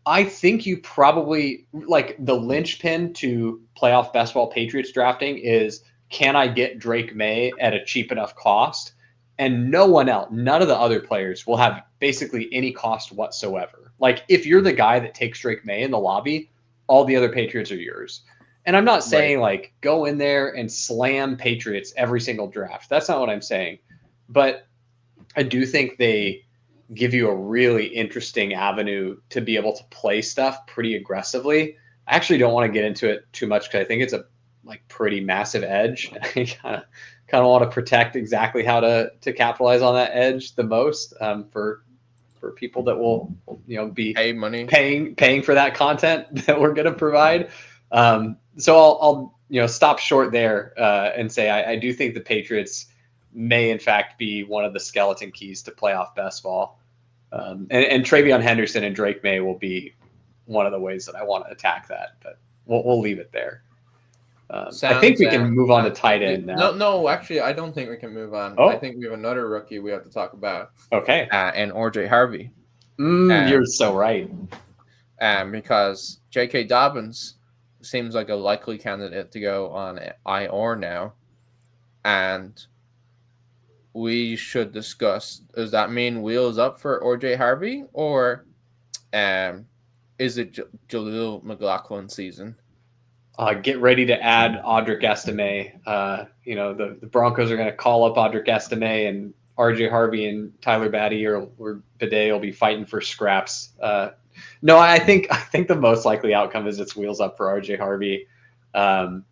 I think you probably the linchpin to playoff best ball Patriots drafting is, can I get Drake May at a cheap enough cost? And none of the other players will have basically any cost whatsoever. If you're the guy that takes Drake May in the lobby, all the other Patriots are yours. And I'm not saying go in there and slam Patriots every single draft. That's not what I'm saying. But I do think they give you a really interesting avenue to be able to play stuff pretty aggressively. I actually don't want to get into it too much because I think it's a pretty massive edge. I kind of want to protect exactly how to capitalize on that edge the most for people that will be paying for that content that we're going to provide. So I'll stop short there and say I do think the Patriots may in fact be one of the skeleton keys to playoff best ball. And TreVeyon Henderson and Drake May will be one of the ways that I want to attack that, but we'll leave it there. I think we can move on to tight end now. No, actually, I don't think we can move on. Oh. I think we have another rookie we have to talk about. Okay. And RJ Harvey. You're so right. Because JK Dobbins seems like a likely candidate to go on IR now. And we should discuss, does that mean wheels up for RJ Harvey? Or is it Jaleel McLaughlin season? Get ready to add Audric Estime. The Broncos are going to call up Audric Estime, and RJ Harvey and Tyler Batty or Bidet will be fighting for scraps. No, I think the most likely outcome is it's wheels up for RJ Harvey. It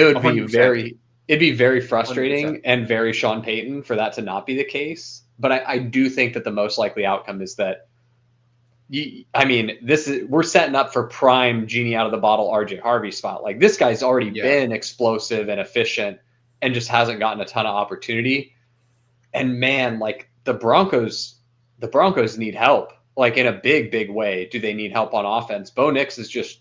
would be 100%. It'd be very frustrating 100%. And very Sean Payton for that to not be the case. But I do think that the most likely outcome is that I mean, we're setting up for prime genie out of the bottle RJ Harvey spot. Like this guy's already been explosive and efficient and just hasn't gotten a ton of opportunity. And man, like the Broncos need help, like in a big way. Do they need help on offense? Bo Nix is just,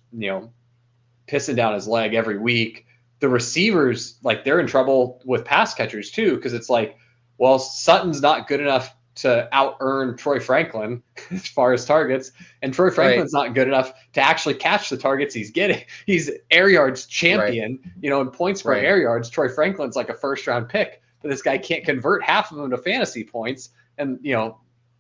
pissing down his leg every week. The receivers, like they're in trouble with pass catchers too, because it's like, well, Sutton's not good enough to out-earn Troy Franklin as far as targets, and Troy Franklin's not good enough to actually catch the targets he's getting. He's air yards champion, in points per air yards. Troy Franklin's like a first-round pick, but this guy can't convert half of them to fantasy points. And,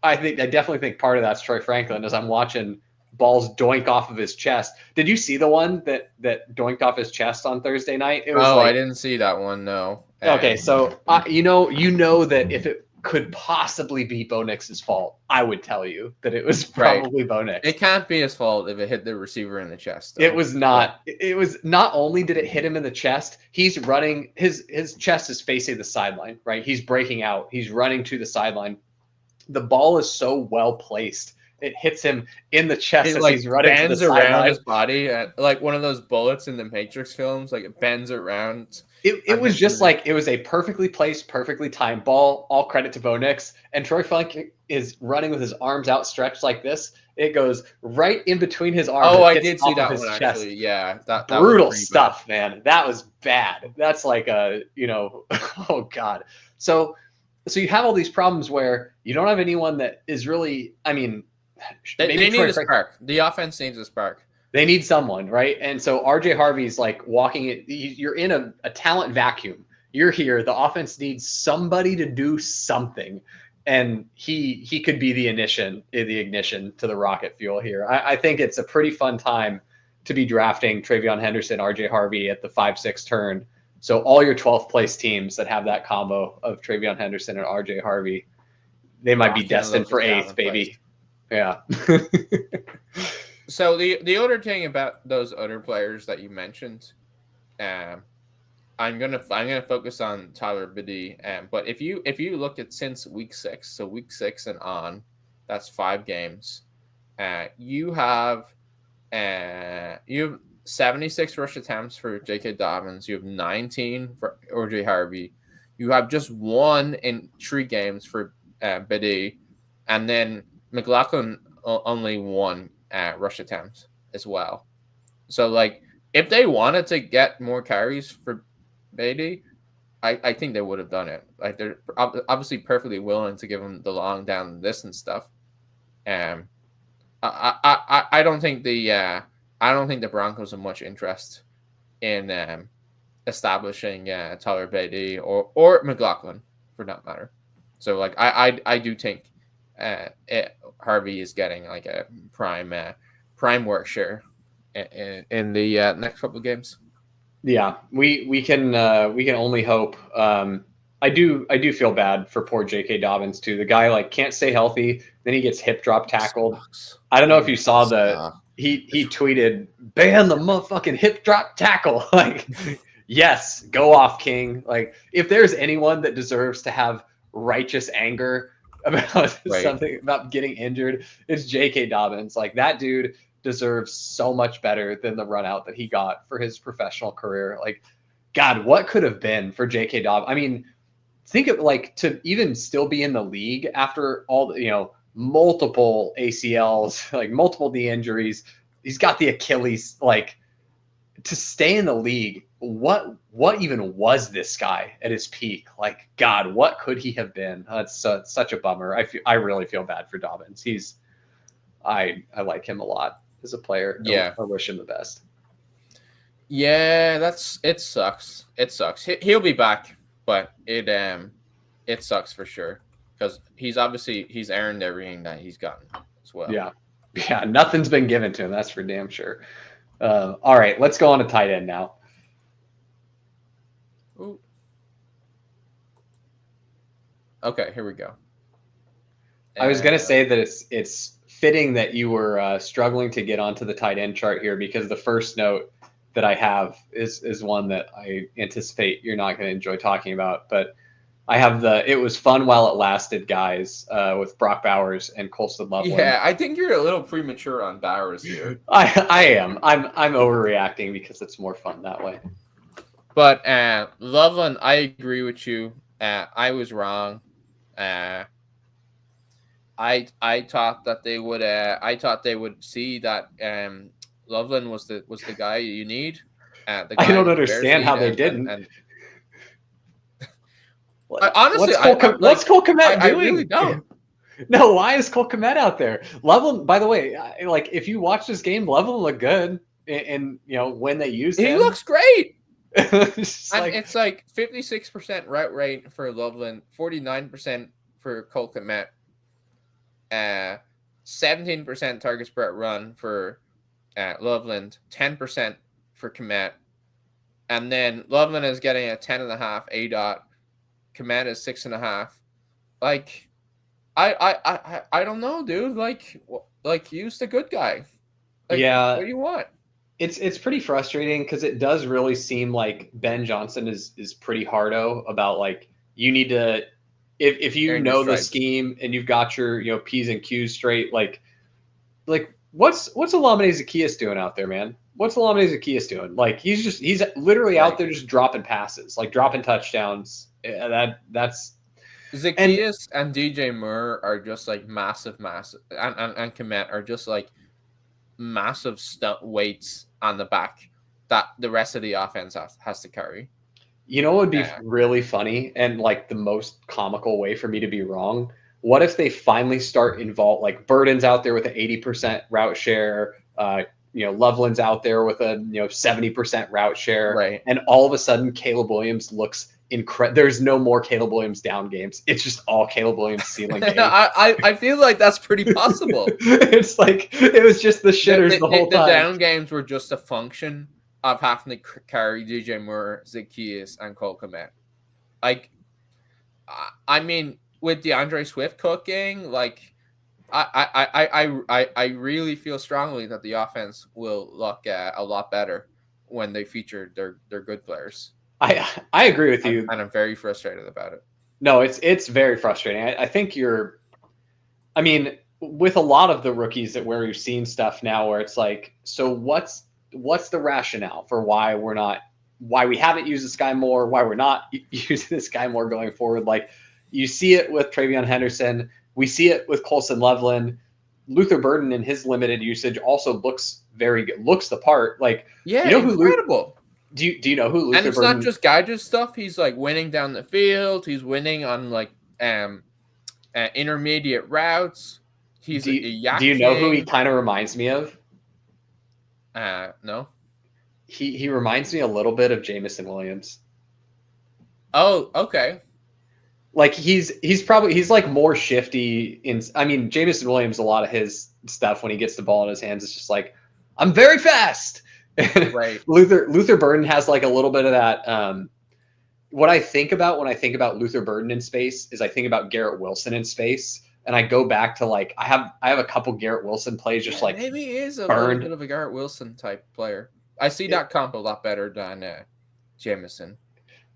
I definitely think part of that's Troy Franklin as I'm watching balls doink off of his chest. Did you see the one that doinked off his chest on Thursday night? It was I didn't see that one. No. Okay. So, you know that if it could possibly be Bo Nix's fault, I would tell you that it was probably Bo Nix. It can't be his fault if it hit the receiver in the chest, though. It was not. It was not only did it hit him in the chest, he's running, his chest is facing the sideline, right? He's breaking out. He's running to the sideline. The ball is so well placed. It hits him in the chest as he's running to the sideline. Bends around his body, like one of those bullets in the Matrix films. Like it bends around. It was just like it was a perfectly placed, perfectly timed ball. All credit to Bo Nix. And Troy Franklin is running with his arms outstretched like this. It goes right in between his arms. Oh, I did see that one actually. Yeah, that brutal stuff, man. That was bad. That's like oh god. So you have all these problems where you don't have anyone that is really. I mean, they need a spark. The offense needs a spark. They need someone, right? And so RJ Harvey's like walking it. You're in a talent vacuum. You're here. The offense needs somebody to do something. And he could be the ignition to the rocket fuel here. I think it's a pretty fun time to be drafting TreVeyon Henderson, RJ Harvey at the 5-6 turn. So all your 12th place teams that have that combo of TreVeyon Henderson and RJ Harvey, they might be destined for 8th, baby. Yeah. So the other thing about those other players that you mentioned, I'm gonna focus on Tyler Biddie. But if you look at since week 6, so week 6 and on, that's 5 games. You have 76 rush attempts for JK Dobbins. You have 19 for RJ Harvey. You have just 1 in 3 games for Biddie, and then McLaughlin only 1 rush attempts as well. So like if they wanted to get more carries for Biddie, I think they would have done it. Like they're obviously perfectly willing to give him the long down the distance stuff. I don't think the Broncos have much interest in establishing Tyler Biddie or McLaughlin for that matter. So like I do think Harvey is getting like a prime work share in the next couple of games. Yeah, we can only hope. I do feel bad for poor JK Dobbins too. The guy like can't stay healthy, then he gets hip drop tackled. I don't know if you saw he tweeted, "Ban the motherfucking hip drop tackle." Like, yes, go off, King. Like, if there's anyone that deserves to have righteous anger about something about getting injured, it's JK Dobbins. Like that dude deserves so much better than the run out that he got for his professional career. Like, God, what could have been for JK Dobbins? I mean, think of like to even still be in the league after all the, multiple ACLs, like multiple knee injuries. He's got the Achilles, like to stay in the league. What even was this guy at his peak? Like, God, what could he have been? That's such a bummer. I really feel bad for Dobbins. I like him a lot as a player. Yeah, I wish him the best. Yeah, it sucks. It sucks. He'll be back, but it sucks for sure because he's earned everything that he's gotten as well. Yeah, nothing's been given to him. That's for damn sure. All right, let's go on to tight end now. Ooh. Okay, here we go. I was going to say that it's fitting that you were struggling to get onto the tight end chart here because the first note that I have is one that I anticipate you're not going to enjoy talking about. But I have it was fun while it lasted, guys, with Brock Bowers and Colston Loveland. Yeah, I think you're a little premature on Bowers here. I am. I'm overreacting because it's more fun that way. But Loveland, I agree with you. I was wrong. I thought that they would. I thought they would see that Loveland was the guy you need. The guy I don't understand how they didn't. Honestly, what's Cole Kmet doing? I really don't. No, why is Cole Kmet out there? Loveland, by the way, like if you watch this game, Loveland looked good, and when they used him, he looks great. It's and it's like 56% route rate for Loveland, 49% for Cole Kmet, 17% target spread run for Loveland, 10% for Kmet, and then Loveland is getting a 10.5 ADOT. Kmet is 6.5. Like, I don't know, dude. Like use the good guy. Like, yeah. What do you want? It's pretty frustrating because it does really seem like Ben Johnson is pretty hardo about like you need to if you know the scheme and you've got your P's and Q's straight, like what's Olamide Zaccheaus doing out there, man? What's Olamide Zaccheaus doing? Like he's literally out there just dropping passes, like dropping touchdowns. That's Zaccheaus and DJ Moore are just like massive, and Kmet are just like massive weights on the back that the rest of the offense has to carry. You know what would be really funny and like the most comical way for me to be wrong? What if they finally start involve like Burden's out there with an 80% route share, Loveland's out there with a 70% route share, right? And all of a sudden Caleb Williams looks incredible. There's no more Caleb Williams down games. It's just all Caleb Williams ceiling games. I feel like that's pretty possible. It's like it was just the shitters the whole time. The down games were just a function of having to carry DJ Moore, Zaccheaus, and Cole Kmet. Like, I mean, with DeAndre Swift cooking, like, I really feel strongly that the offense will look a lot better when they feature their good players. I agree with you. And I'm very frustrated about it. No, it's very frustrating. I think with a lot of the rookies where we've seen stuff now where it's like, so what's the rationale for why we haven't used this guy more, why we're not using this guy more going forward? Like you see it with TreVeyon Henderson. We see it with Colston Loveland. Luther Burden in his limited usage also looks very good, looks the part. like, incredible. Do you know who Luther And it's Burden? not just gadget stuff. He's like winning down the field. He's winning on like intermediate routes. He's do you know who he kind of reminds me of? No. He reminds me a little bit of Jameson Williams. Oh, okay. Like he's like more shifty Jameson Williams, a lot of his stuff when he gets the ball in his hands is just like, I'm very fast. Right. Luther Burden has like a little bit of that. What I think about when I think about Luther Burden in space is I think about Garrett Wilson in space, and I go back to like I have a couple Garrett Wilson plays just like maybe he is a little bit of a Garrett Wilson type player. I see that comp a lot better than Jameson.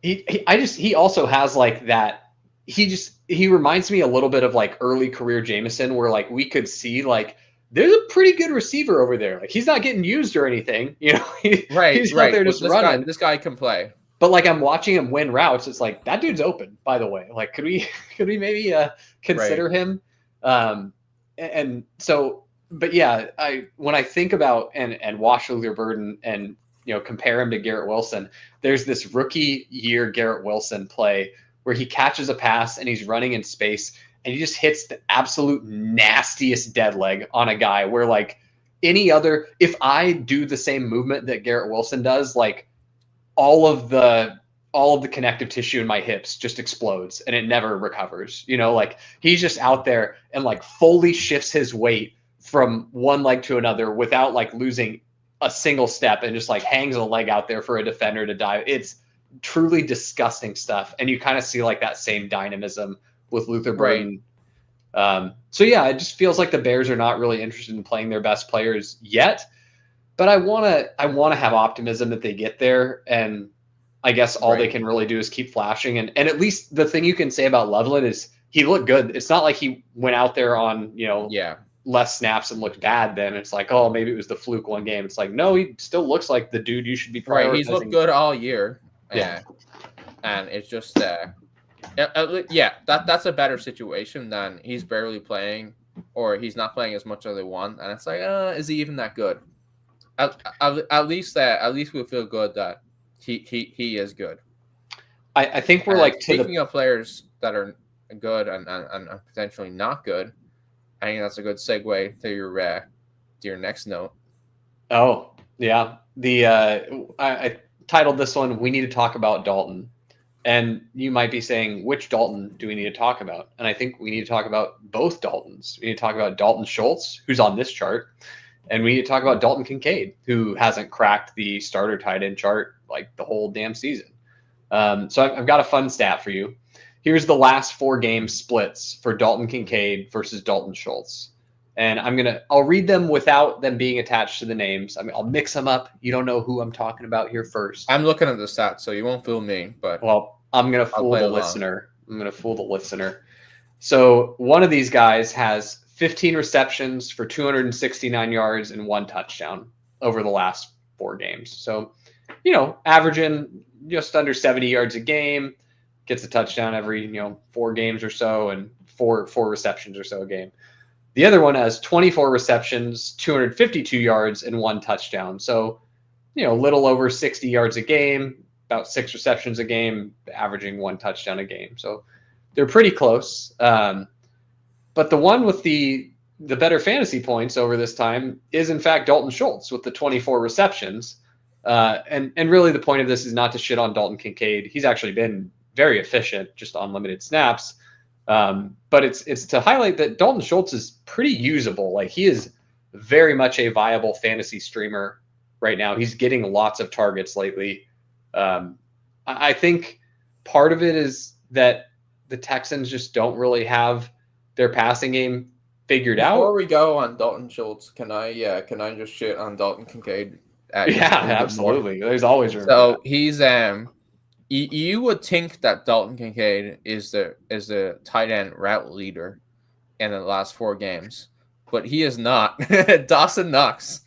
He also has like that. He reminds me a little bit of like early career Jameson, where like we could see like there's a pretty good receiver over there. Like he's not getting used or anything, He's out there just running. This guy can play. But like I'm watching him win routes. It's like that dude's open. By the way, like could we maybe consider him? And so, but yeah, when I think about and watch Luther Burden and compare him to Garrett Wilson, there's this rookie year Garrett Wilson play where he catches a pass and he's running in space and he just hits the absolute nastiest dead leg on a guy where like any other, if I do the same movement that Garrett Wilson does, like all of the connective tissue in my hips just explodes and it never recovers. Like he's just out there and like fully shifts his weight from one leg to another without like losing a single step and just like hangs a leg out there for a defender to dive. It's truly disgusting stuff. And you kind of see like that same dynamism with Luther Burden. So yeah, it just feels like the Bears are not really interested in playing their best players yet, but I want to have optimism that they get there. And I guess all they Right. can really do is keep flashing. And at least the thing you can say about Loveland is he looked good. It's not like he went out there on, Yeah. less snaps and looked bad. Then it's like, oh, maybe it was the fluke one game. It's like, no, he still looks like the dude you should be prioritizing. Right. He's looked good all year. Yeah. And it's just that's a better situation than he's barely playing or he's not playing as much as they want. And it's like, is he even that good? At least we feel good that he is good. I think we're speaking of players that are good and potentially not good. I think that's a good segue to your next note. Oh yeah, I titled this one "We Need to Talk About Dalton," and you might be saying, which Dalton do we need to talk about? And I think we need to talk about both Daltons. We need to talk about Dalton Schultz, who's on this chart, and we need to talk about Dalton Kincaid, who hasn't cracked the starter tight end chart like the whole damn season. So I've got a fun stat for you. Here's the last 4 game splits for Dalton Kincaid versus Dalton Schultz. And I'll read them without them being attached to the names. I mean, I'll mix them up. You don't know who I'm talking about here first. I'm looking at the stats, so you won't fool me. But I'm going to fool the listener. I'm going to fool the listener. So one of these guys has 15 receptions for 269 yards and 1 touchdown over the last 4 games. So, averaging just under 70 yards a game, gets a touchdown every, 4 games or so, and four receptions or so a game. The other one has 24 receptions, 252 yards, and 1 touchdown. So, a little over 60 yards a game, about 6 receptions a game, averaging 1 touchdown a game. So they're pretty close. But the one with the better fantasy points over this time is, in fact, Dalton Schultz with the 24 receptions. And really the point of this is not to shit on Dalton Kincaid. He's actually been very efficient just on limited snaps. But it's to highlight that Dalton Schultz is pretty usable. Like, he is very much a viable fantasy streamer right now. He's getting lots of targets lately. I think part of it is that the Texans just don't really have their passing game figured out. Before we go on Dalton Schultz, can I just shit on Dalton Kincaid? Yeah, absolutely. There's always room. So he's you would think that Dalton Kincaid is the tight end route leader in the last 4 games, but he is not. Dawson Knox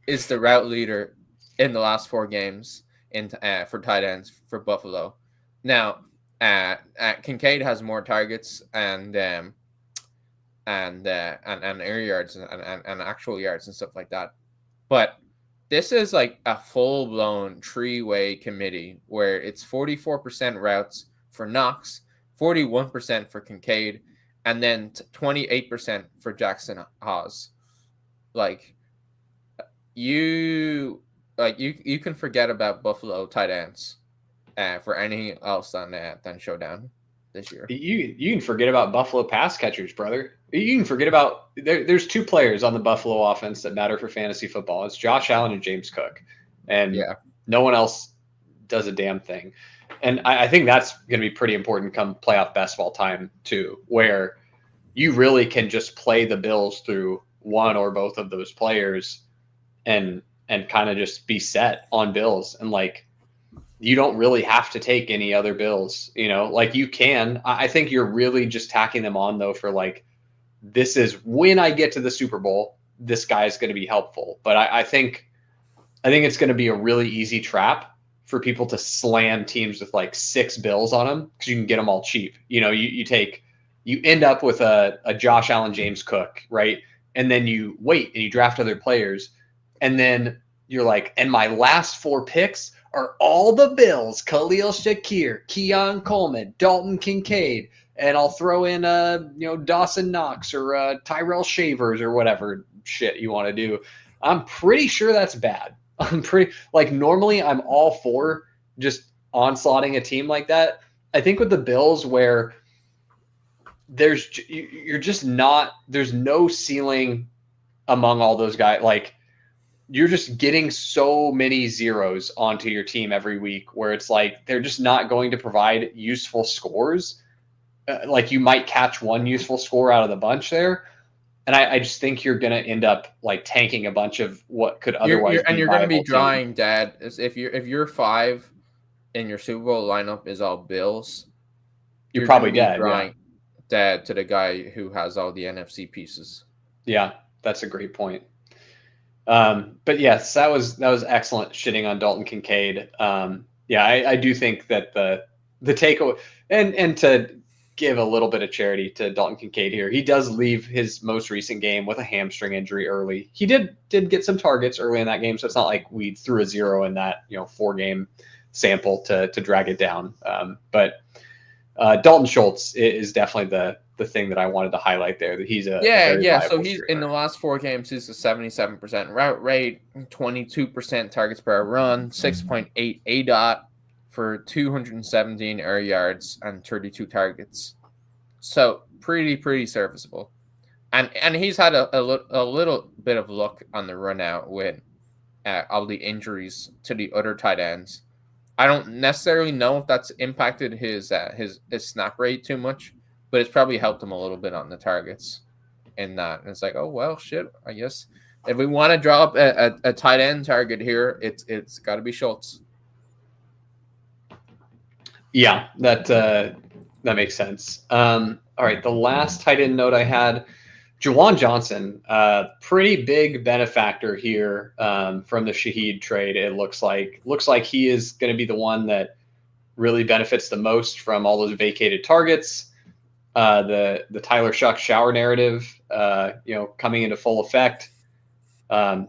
is the route leader in the last 4 games for tight ends for Buffalo. Now, Kincaid has more targets and air yards and actual yards and stuff like that, but this is like a full-blown 3-way committee where it's 44% routes for Knox, 41% for Kincaid, and then 28% for Jackson Haas. You can forget about Buffalo tight ends for anything else than Showdown this year. You can forget about Buffalo pass catchers, brother. You can forget about there's 2 players on the Buffalo offense that matter for fantasy football. It's Josh Allen and James Cook, and no one else does a damn thing. And I think that's going to be pretty important come playoff best ball time too, where you really can just play the Bills through one or both of those players, and kind of just be set on Bills. And you don't really have to take any other Bills, you can. I think you're really just tacking them on though for this is when I get to the Super Bowl, this guy is going to be helpful. But I think it's going to be a really easy trap for people to slam teams with 6 Bills on them because you can get them all cheap. You end up with a Josh Allen, James Cook, right? And then you wait and you draft other players. And then you're like, and my last 4 picks are all the Bills: Khalil Shakir, Keon Coleman, Dalton Kincaid, and I'll throw in Dawson Knox or Tyrell Shavers or whatever shit you want to do. I'm pretty sure that's bad. I'm pretty normally I'm all for just onslaughting a team like that. I think with the Bills where there's no ceiling among all those guys. You're just getting so many zeros onto your team every week where it's they're just not going to provide useful scores. You might catch one useful score out of the bunch there. And I just think you're going to end up tanking a bunch of what could otherwise you're going to be drawing dead. If you're 5 in your Super Bowl lineup is all Bills, You're probably gonna be dead. drawing dead to the guy who has all the NFC pieces. Yeah, that's a great point. But yes, that was excellent shitting on Dalton Kincaid. I do think that the takeaway and to give a little bit of charity to Dalton Kincaid here, he does leave his most recent game with a hamstring injury early. He did get some targets early in that game, so it's not like we threw a 0 in that 4-game sample to drag it down. But Dalton Schultz is definitely the thing that I wanted to highlight there. That he's So he's in the last 4 games. He's a 77% route rate, 22% targets per run, 6.8 ADOT for 217 air yards and 32 targets. So pretty serviceable. And he's had a little bit of luck on the run out with all the injuries to the other tight ends. I don't necessarily know if that's impacted his snap rate too much, but it's probably helped him a little bit on the targets in that. And it's like, oh, well, shit, I guess if we want to draw up a tight end target here, it's got to be Schultz. Yeah, that makes sense. All right, the last tight end note I had, Juwan Johnson, pretty big benefactor here from the Shaheed trade. It looks like he is going to be the one that really benefits the most from all those vacated targets. The Tyler Shough shower narrative, coming into full effect. I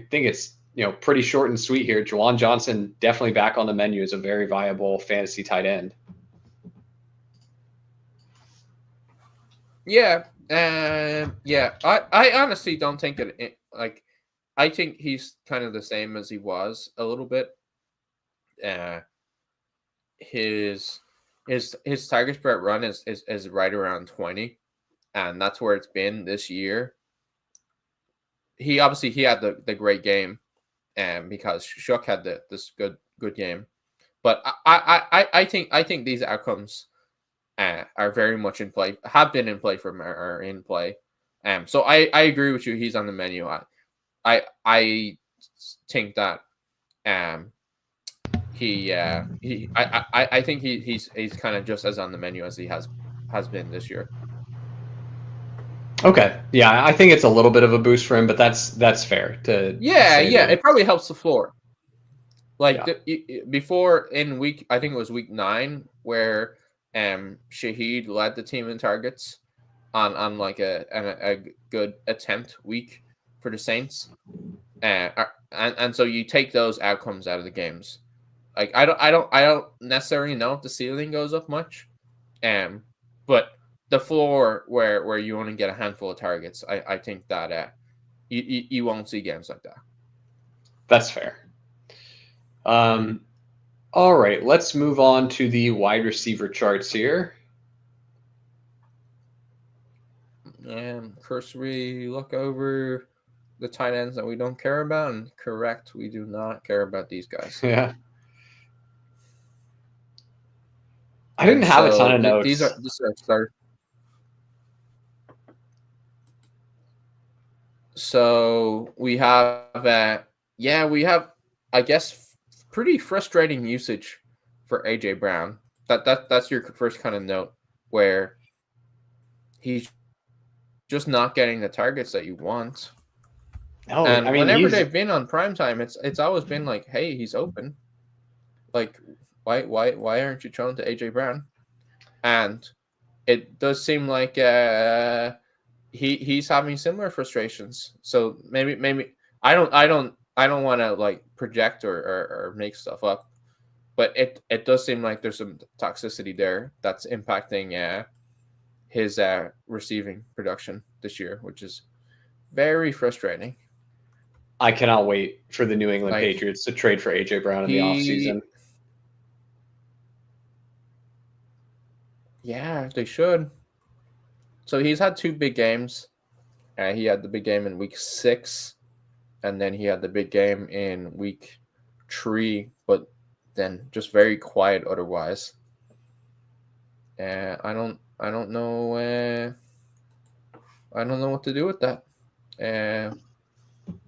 think it's pretty short and sweet here. Juwan Johnson definitely back on the menu as a very viable fantasy tight end. Yeah. I honestly don't think that I think he's kind of the same as he was a little bit. His targets per run is right around 20, and that's where it's been this year. He had the great game, because Shough had this good game, but I think these outcomes are very much in play, have been in play for him, are in play. So I agree with you. He's on the menu. I think that I think he's kind of just as on the menu as he has been this year. Okay. Yeah, I think it's a little bit of a boost for him, but that's fair to it probably helps the floor. Before in week, I think it was week 9 where Shaheed led the team in targets on like a good attempt week for the Saints, and so you take those outcomes out of the games. Like I don't necessarily know if the ceiling goes up much, but the floor where you only get a handful of targets, I think that you won't see games like that. That's fair. All right, let's move on to the wide receiver charts here. And cursory look over the tight ends that we don't care about, and correct, we do not care about these guys. Yeah. I didn't have a ton of notes. These are starters. So we have I guess pretty frustrating usage for AJ Brown. That's your first kind of note, where he's just not getting the targets that you want. No, and whenever they've been on primetime, it's always been like, hey, he's open. Like, why aren't you thrown to AJ Brown? And it does seem like he's having similar frustrations. So maybe I don't want to like project or make stuff up, but it does seem like there's some toxicity there that's impacting his receiving production this year, which is very frustrating. I cannot wait for the New England Patriots to trade for AJ Brown in the offseason. Yeah, they should. So he's had 2 big games. He had the big game in week 6, and then he had the big game in week 3, but then just very quiet otherwise. I don't know. I don't know what to do with that.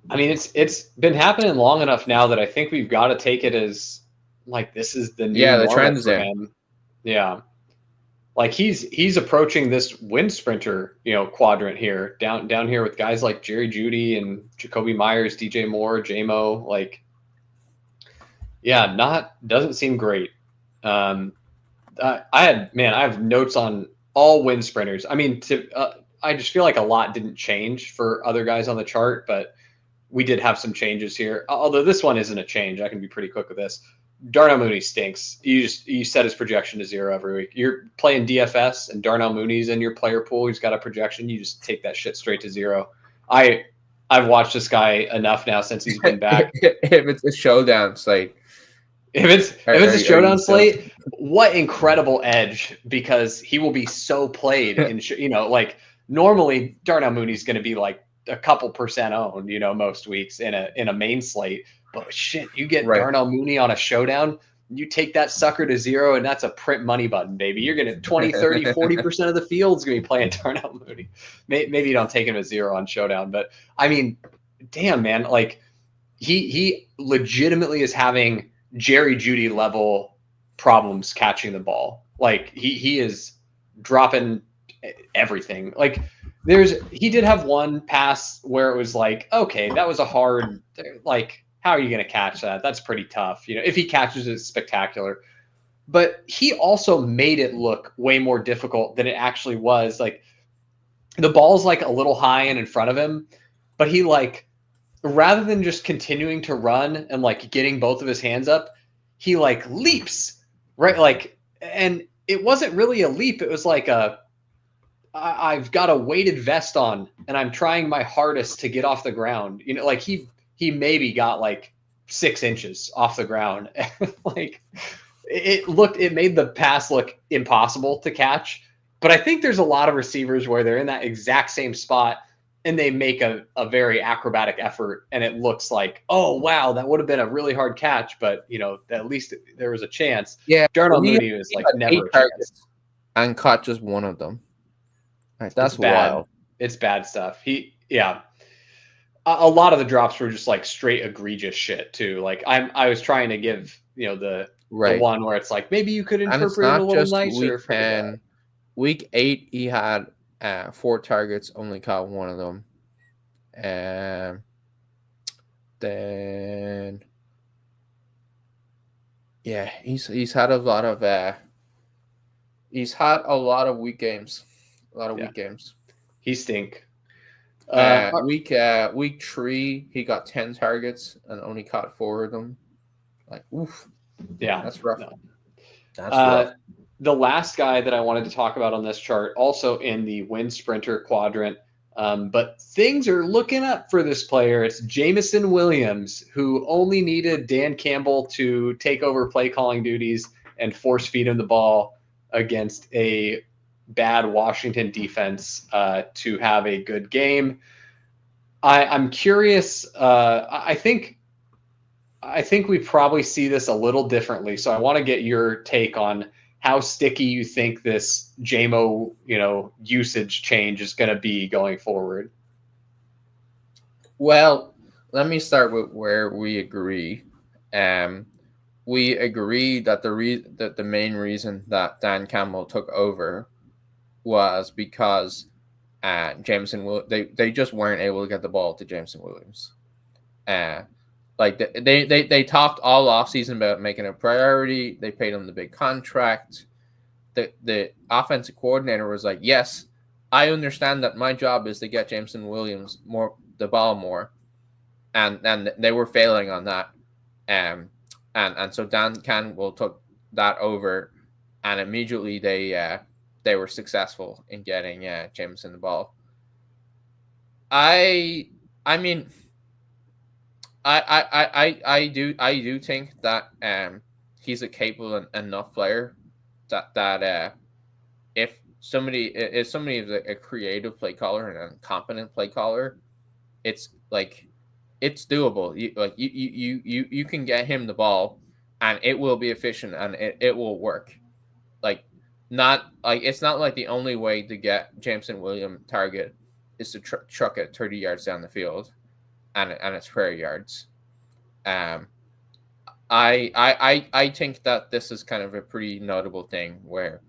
I mean, it's been happening long enough now that I think we've got to take it as like this is the new The normal trend is for there. him. Yeah, like he's approaching this wind sprinter, quadrant here down here with guys like Jerry Jeudy and Jacoby Myers, DJ Moore, JMO. Like, yeah, doesn't seem great. I have notes on all wind sprinters. I mean, I just feel like a lot didn't change for other guys on the chart, but we did have some changes here. Although this one isn't a change, I can be pretty quick with this. Darnell Mooney stinks. You set his projection to 0 every week. You're playing DFS and Darnell Mooney's in your player pool. He's got a projection. You just take that shit straight to 0. I've watched this guy enough now since he's been back. If it's a showdown slate. If it's a showdown slate, what incredible edge, because he will be so played in like normally Darnell Mooney's going to be like a couple percent owned, most weeks in a main slate. But shit, you get Darnell Mooney on a showdown, you take that sucker to 0, and that's a print money button, baby. You're going to 20, 30, 40% of the field's going to be playing Darnell Mooney. Maybe you don't take him at 0 on showdown, but I mean, damn, man, like he legitimately is having Jerry Jeudy level problems catching the ball. Like he is dropping everything. Like he did have one pass where it was like, okay, that was a hard, like, how are you going to catch that? That's pretty tough. If he catches it, it's spectacular. But he also made it look way more difficult than it actually was. Like the ball's like a little high and in front of him, but he like, rather than just continuing to run and like getting both of his hands up, he like leaps, right? Like, and it wasn't really a leap. It was like I've got a weighted vest on and I'm trying my hardest to get off the ground. Like he maybe got like 6 inches off the ground. Like it made the pass look impossible to catch. But I think there's a lot of receivers where they're in that exact same spot and they make a very acrobatic effort and it looks like, oh, wow, that would have been a really hard catch. But, at least there was a chance. Yeah. Darnell Mooney was like never a chance. And caught just one of them. Right, that's bad. wild. It's bad stuff. A lot of the drops were just like straight egregious shit too. Like I was trying to give, the one where it's like, maybe you could interpret it a little nicer. Week 8, he had 4 targets, only caught one of them. And then, yeah, he's had a lot of weak games. Weak games. He stink. Week 3, he got 10 targets and only caught 4 of them. Like, oof. Yeah, that's rough. No. That's rough. The last guy that I wanted to talk about on this chart, also in the wind sprinter quadrant, but things are looking up for this player. It's Jameson Williams, who only needed Dan Campbell to take over play calling duties and force feed him the ball against a bad Washington defense to have a good game. I'm curious. I think we probably see this a little differently. So I want to get your take on how sticky you think this JMO, usage change is going to be going forward. Well, let me start with where we agree. We agree that the main reason that Dan Campbell took over was because they just weren't able to get the ball to Jameson Williams. Like they talked all offseason about making it a priority. They paid him the big contract. The offensive coordinator was like, yes, I understand that my job is to get Jameson Williams the ball more. And they were failing on that. And so Dan Campbell took that over, and immediately they were successful in getting Jameson the ball. I mean, I do think that he's a capable enough player that if somebody is a creative play caller and a competent play caller, it's doable. You can get him the ball and it will be efficient and it will work. It's not like the only way to get Jameson Williams target is to chuck it 30 yards down the field. and its prayer yards. I think that this is kind of a pretty notable thing where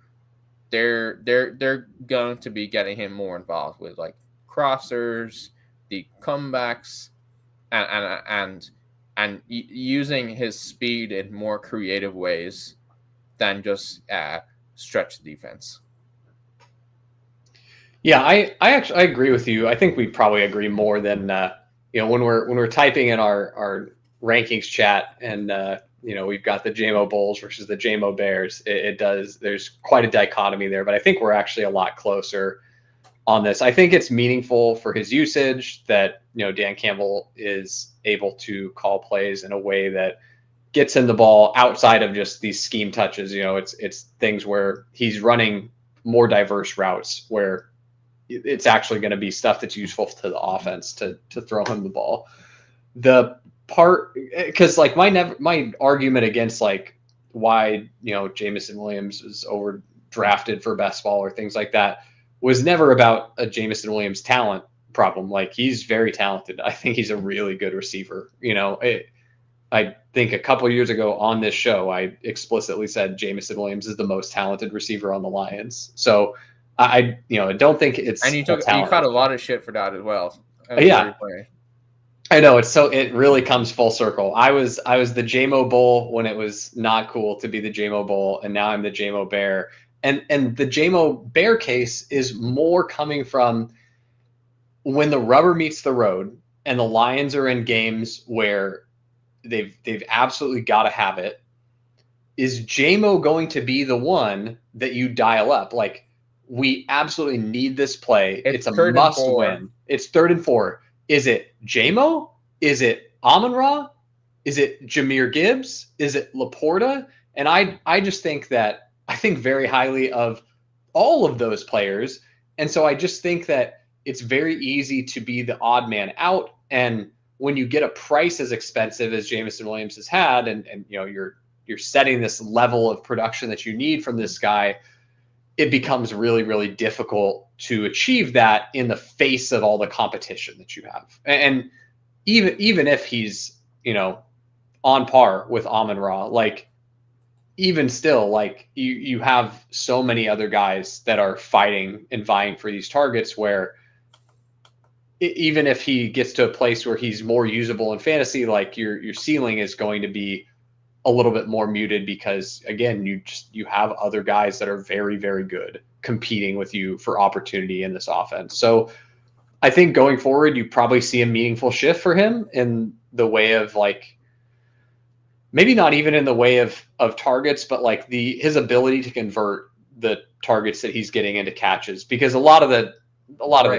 they're going to be getting him more involved with like crossers, the comebacks, and using his speed in more creative ways than just stretch the defense. Yeah, I actually agree with you. I think we probably agree more than when we're typing in our rankings chat and we've got the JMO Bulls versus the JMO Bears. There's quite a dichotomy there, but I think we're actually a lot closer on this. I think it's meaningful for his usage that Dan Campbell is able to call plays in a way that gets him the ball outside of just these scheme touches. It's things where he's running more diverse routes where it's actually going to be stuff that's useful to the offense to throw him the ball. The part, because like my argument against like why Jameson Williams is overdrafted for best ball or things like that was never about a Jameson Williams talent problem. Like, he's very talented. I think he's a really good receiver. I think a couple of years ago on this show, I explicitly said Jameson Williams is the most talented receiver on the Lions. So I don't think it's. And you caught a lot of shit for that as well. Yeah, I know. It really comes full circle. I was the JMO Bull when it was not cool to be the JMO Bull, and now I'm the JMO Bear. And the JMO Bear case is more coming from when the rubber meets the road and the Lions are in games where they've absolutely got to have it. Is JMO going to be the one that you dial up? Like, we absolutely need this play. It's a must win. It's 3rd and 4. Is it JMO? Is it Amon-Ra? Is it Jahmyr Gibbs? Is it Laporta? And I just think that I think very highly of all of those players. And so I just think that it's very easy to be the odd man out. And when you get a price as expensive as Jameson Williams has had, and you're setting this level of production that you need from this guy, it becomes really, really difficult to achieve that in the face of all the competition that you have. And even if he's, on par with Amon-Ra, like, even still, like, you have so many other guys that are fighting and vying for these targets where even if he gets to a place where he's more usable in fantasy, like, your ceiling is going to be a little bit more muted because, again, you have other guys that are very, very good competing with you for opportunity in this offense. So I think going forward, you probably see a meaningful shift for him in the way of, like, maybe not even in the way of targets, but like his ability to convert the targets that he's getting into catches, because a lot of the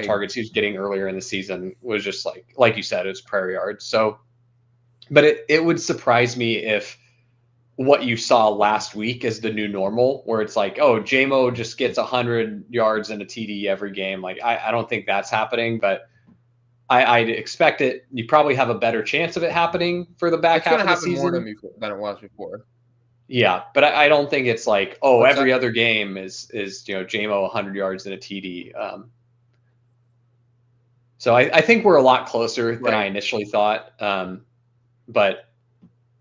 targets he was getting earlier in the season was just like you said, it was prayer yards. So, but it would surprise me if what you saw last week is the new normal, where it's like, oh, JMO just gets 100 yards and a TD every game. Like, I don't think that's happening, but I'd expect it. You probably have a better chance of it happening for the back half of the season. It's going to happen more than it was before. Yeah, but I don't think it's like, oh, every other game is JMO 100 yards and a TD. So I think we're a lot closer than I initially thought. But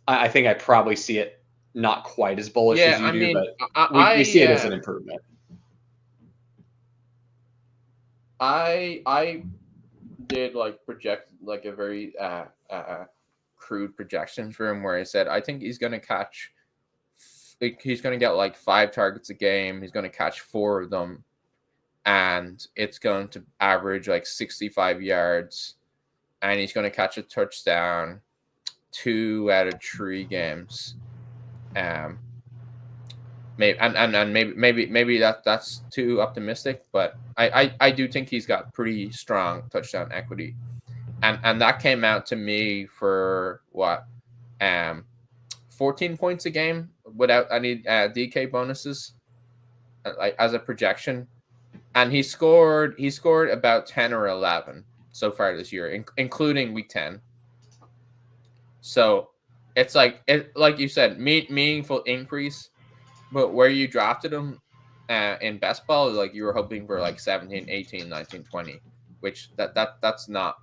I think I probably see it not quite as bullish as you do, but we see it as an improvement. I did project a very crude projection for him where I said I think he's going to get 5 targets a game. He's going to catch 4 of them, and it's going to average 65 yards, and he's going to catch a touchdown 2 out of 3 games. Maybe that's too optimistic, but I do think he's got pretty strong touchdown equity, and that came out to me for 14 points a game without any DK bonuses, as a projection, and he scored about 10 or 11 so far this year, including week 10. So it's like you said, meaningful increase. But where you drafted him in best ball, you were hoping for 17, 18, 19, 20, which that's not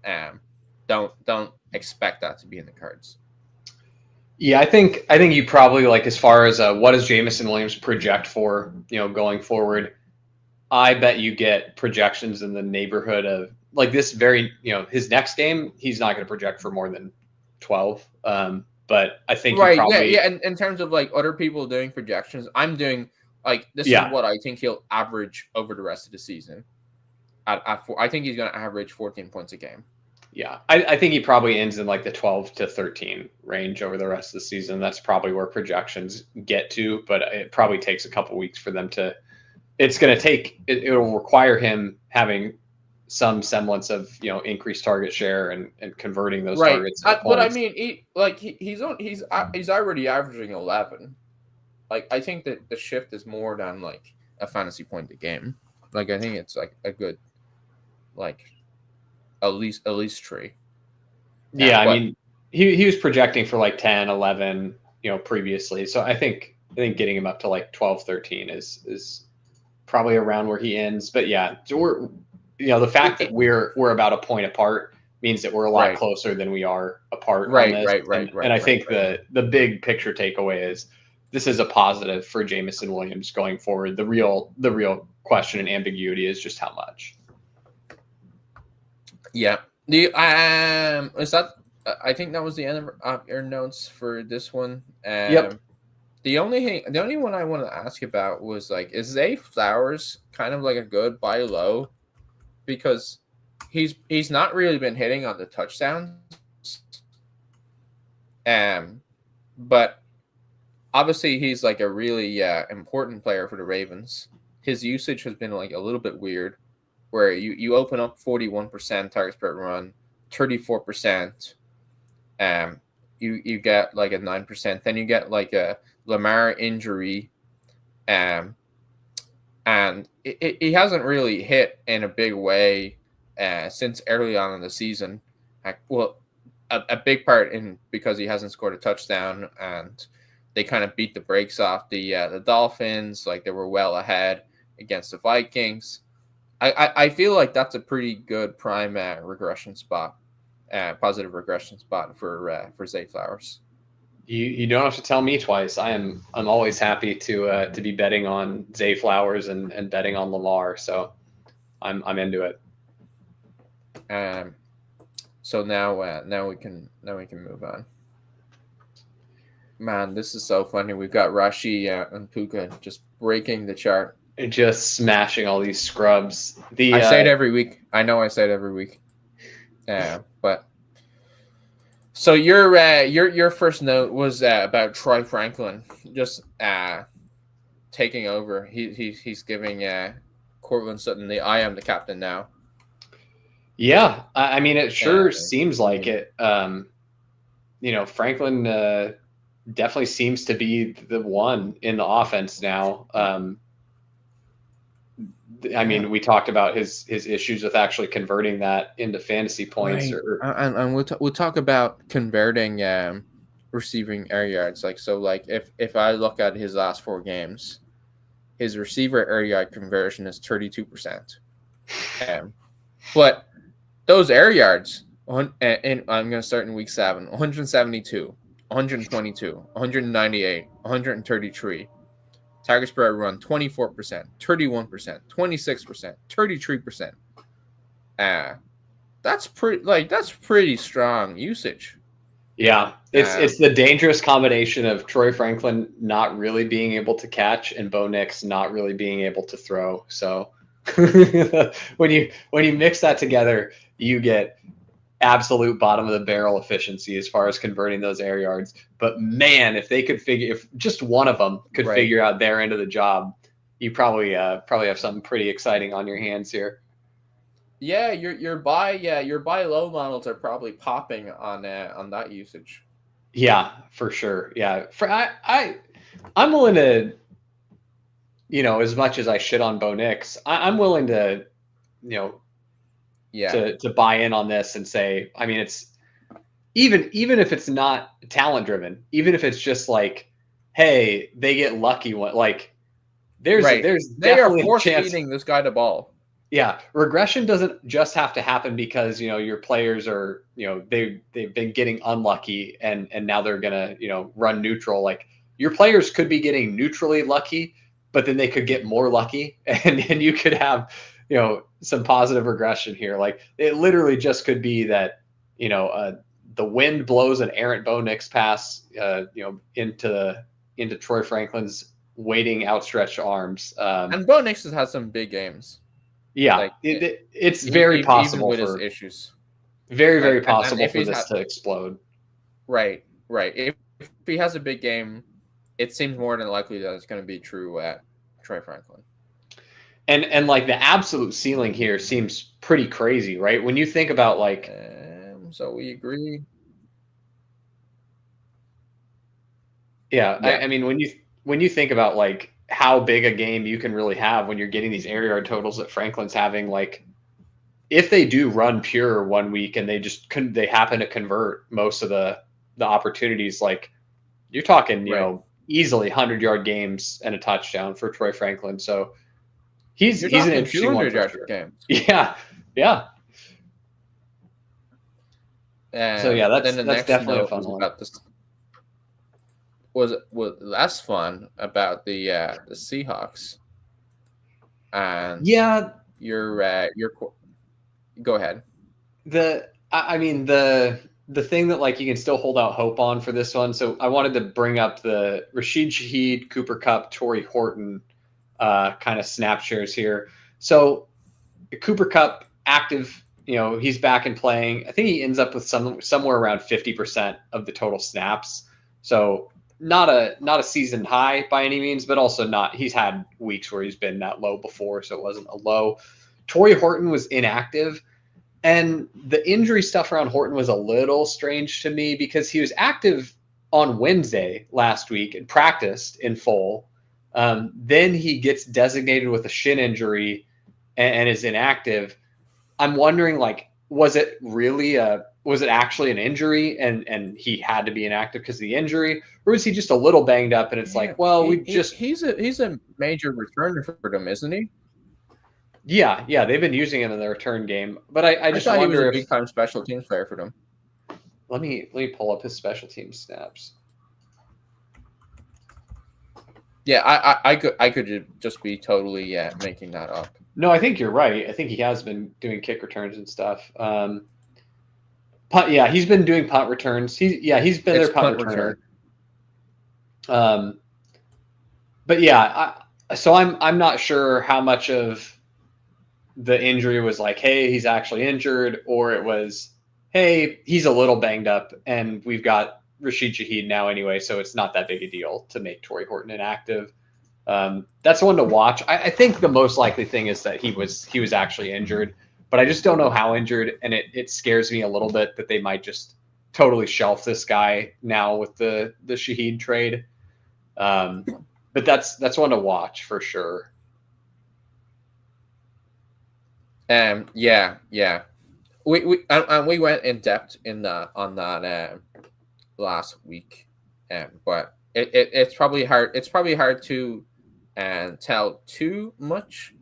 don't expect that to be in the cards. Yeah, I think you probably like as far as what does Jameson Williams project for, going forward. I bet you get projections in the neighborhood of like this very, his next game, he's not going to project for more than 12. But I think right, probably, yeah. And in terms of like other people doing projections, I'm doing like this is what I think he'll average over the rest of the season. I think he's going to average 14 points a game. Yeah, I think he probably ends in like the 12 to 13 range over the rest of the season. That's probably where projections get to, but it probably takes a couple weeks for them to. It's going to take. It'll require him having some semblance of increased target share and converting those targets. But I mean, he's already averaging 11. Like I think that the shift is more than like a fantasy point a game. Like I think it's like a good, like. At least 3. Yeah, I mean, he was projecting for like 10, 11, previously. So I think getting him up to like 12, 13 is probably around where he ends. But yeah, so we're the fact that we're about a point apart means that we're a lot closer than we are apart. Right. And I think the big picture takeaway is this is a positive for Jameson Williams going forward. The real question and ambiguity is just how much. Yeah. Is that? I think that was the end of your notes for this one. Yep. The only one I want to ask about was like, is Zay Flowers kind of like a good buy low, because he's not really been hitting on the touchdowns. But obviously he's like a really important player for the Ravens. His usage has been like a little bit weird, where you open up 41% targets per run, 34%. You get like a 9%. Then you get like a Lamar injury, and he hasn't really hit in a big way since early on in the season. A big part in because he hasn't scored a touchdown, and they kind of beat the brakes off the Dolphins. Like they were well ahead against the Vikings. I feel like that's a pretty good prime regression spot, positive regression spot for Zay Flowers. You don't have to tell me twice. I'm always happy to be betting on Zay Flowers and betting on Lamar. So I'm into it. So now we can move on. Man, this is so funny. We've got Rashi and Puka just breaking the chart. And just smashing all these scrubs. I say it every week. I know I say it every week. But so your first note was about Troy Franklin just taking over. He's giving Courtland Sutton the I am the captain now. Yeah, I mean it sure seems like it. Franklin definitely seems to be the one in the offense now. I mean, we talked about his issues with actually converting that into fantasy points. Right. And we'll talk about converting receiving air yards. Like so, like if I look at his last 4 games, his receiver air yard conversion is 32%. But those air yards, and I'm going to start in week 7: 172, 122, 198, 133. Targets per run, 24%, 31%, 26%, 33%. That's pretty strong usage. Yeah, it's the dangerous combination of Troy Franklin not really being able to catch and Bo Nix not really being able to throw. So when you mix that together, you get absolute bottom of the barrel efficiency as far as converting those air yards. But man, if just one of them could figure out their end of the job, you probably have something pretty exciting on your hands here. Yeah, your buy low models are probably popping on that usage. Yeah, for sure. Yeah, I'm willing to, as much as I shit on Bo Nix, I'm willing to, to buy in on this and say, I mean, it's even if it's not talent driven, even if it's just like, hey, they get lucky one, like there's they definitely are force a chance feeding this guy the ball. Yeah, regression doesn't just have to happen because your players are they've been getting unlucky and now they're gonna run neutral. Like your players could be getting neutrally lucky, but then they could get more lucky, and you could have some positive regression here. Like it literally just could be that the wind blows an errant Bo Nix pass into Troy Franklin's waiting outstretched arms. And Bo Nix has had some big games. Yeah, Like, it's very possible even with for his issues. very, very and possible if for he's this to explode. Right. If he has a big game, it seems more than likely that it's going to be true at Troy Franklin. And like the absolute ceiling here seems pretty crazy, right? When you think about like, so we agree. Yeah. I mean, when you think about like how big a game you can really have when you're getting these air yard totals that Franklin's having, like if they do run pure one week and they happen to convert most of the opportunities, like you're talking, easily 100-yard games and a touchdown for Troy Franklin. So he's an interesting one for sure. Games. Yeah. Yeah. So yeah, that's definitely a fun one. Was less fun about the Seahawks. And your go ahead. The thing that like you can still hold out hope on for this one. So I wanted to bring up the Rashid Shaheed, Cooper Kupp, Torrey Horton kind of snap shares here. So Cooper Kupp active, he's back and playing. I think he ends up with somewhere around 50% of the total snaps. So not a season high by any means, but also not. He's had weeks where he's been that low before, so it wasn't a low. Torrey Horton was inactive, and the injury stuff around Horton was a little strange to me because he was active on Wednesday last week and practiced in full. Then he gets designated with a shin injury and is inactive. I'm wondering, like, was it actually an injury and he had to be inactive because of the injury, or was he just a little banged up and it's he's a major returner for them, isn't he? Yeah, they've been using him in the return game, but I just thought wonder he was a big time special teams player for them. Let me pull up his special team snaps. Yeah, I could just be totally making that up. No, I think you're right. I think he has been doing kick returns and stuff. He's been doing punt returns. He's been their punt returner. So I'm not sure how much of the injury was like, hey, he's actually injured, or it was, hey, he's a little banged up and we've got Rashid Shaheed now anyway, so it's not that big a deal to make Torrey Horton inactive. That's one to watch. I think the most likely thing is that he was actually injured, but I just don't know how injured, and it scares me a little bit that they might just totally shelf this guy now with the Shaheed trade. But that's one to watch for sure. Yeah. We went in depth on that last week, but it's probably hard. It's probably hard to tell too much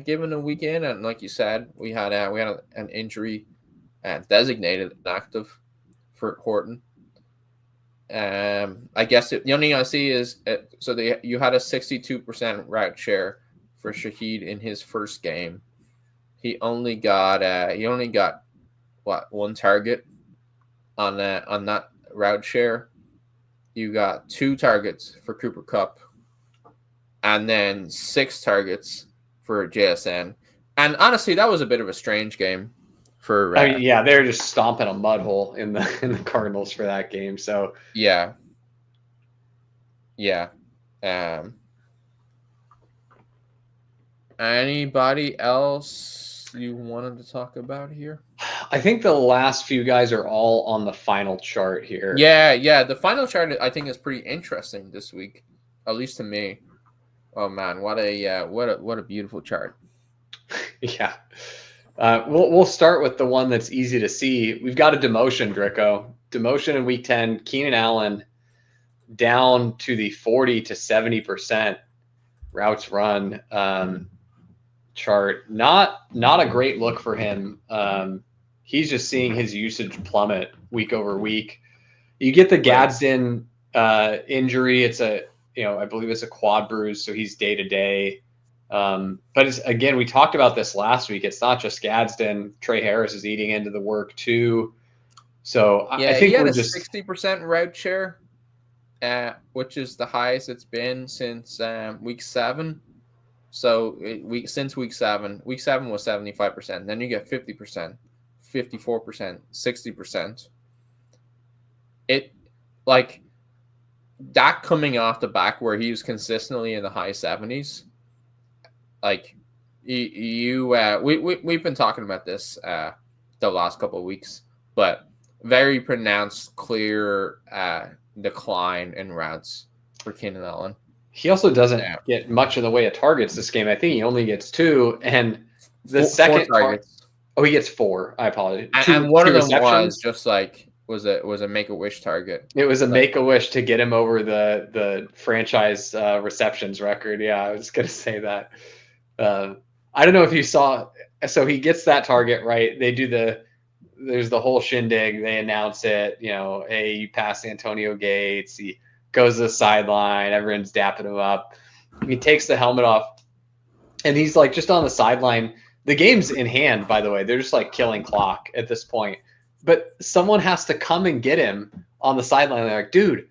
given the weekend. And like you said, we had an injury designated inactive for Horton. I guess the only thing I see is you had a 62% route share for Shaheed in his first game. He only got one target on that route share. You got 2 targets for Cooper Kupp, and then 6 targets for JSN. And honestly, that was a bit of a strange game for. They're just stomping a mud hole in the Cardinals for that game. So yeah. Anybody else you wanted to talk about here? I think the last few guys are all on the final chart here. Yeah. The final chart I think is pretty interesting this week, at least to me. Oh man, what a beautiful chart. Yeah. We'll start with the one that's easy to see. We've got a demotion, Rico. Demotion in week 10. Keenan Allen down to the 40 to 70% routes run. chart. Not a great look for him. He's just seeing his usage plummet week over week. You get the Gadsden injury. It's I believe it's a quad bruise, so he's day to day. But again, we talked about this last week. It's not just Gadsden. Trey Harris is eating into the work too. So I think he had we're a just 60% route share, which is the highest it's been since week 7. So since week 7 was 75%. Then you get 50%, 54%, 60%. It like that coming off the back where he was consistently in the high 70s. Like we've been talking about this the last couple of weeks, but very pronounced, clear decline in routes for Keenan Allen. He also doesn't get much in the way of targets this game. I think he only gets 2, and the second targets. He gets 4. I apologize. And one of them was just like was a Make-A-Wish target. It was a Make-A-Wish to get him over the franchise receptions record. Yeah, I was gonna say that. I don't know if you saw. So he gets that target right. They do there's the whole shindig. They announce it. Hey, you passed Antonio Gates. He goes to the sideline. Everyone's dapping him up. He takes the helmet off, and he's like just on the sideline. The game's in hand, by the way. They're just like killing clock at this point. But someone has to come and get him on the sideline. They're like, dude,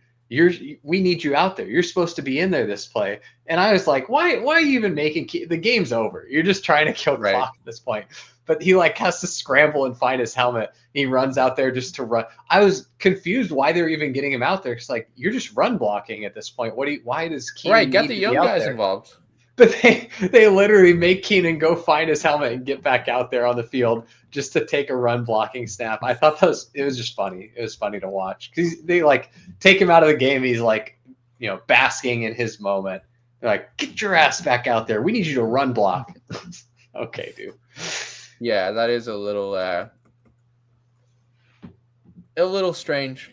we need you out there. You're supposed to be in there this play. And I was like, why are you even making the game's over? You're just trying to kill clock at this point. But he like has to scramble and find his helmet. He runs out there just to run. I was confused why they're even getting him out there. It's like, you're just run blocking at this point. Why does Keenan get the young guys involved? But they literally make Keenan go find his helmet and get back out there on the field just to take a run blocking snap. I thought it was just funny. It was funny to watch because they like take him out of the game. He's like, basking in his moment. They're like, get your ass back out there. We need you to run block. Okay, dude. Yeah, that is a little strange.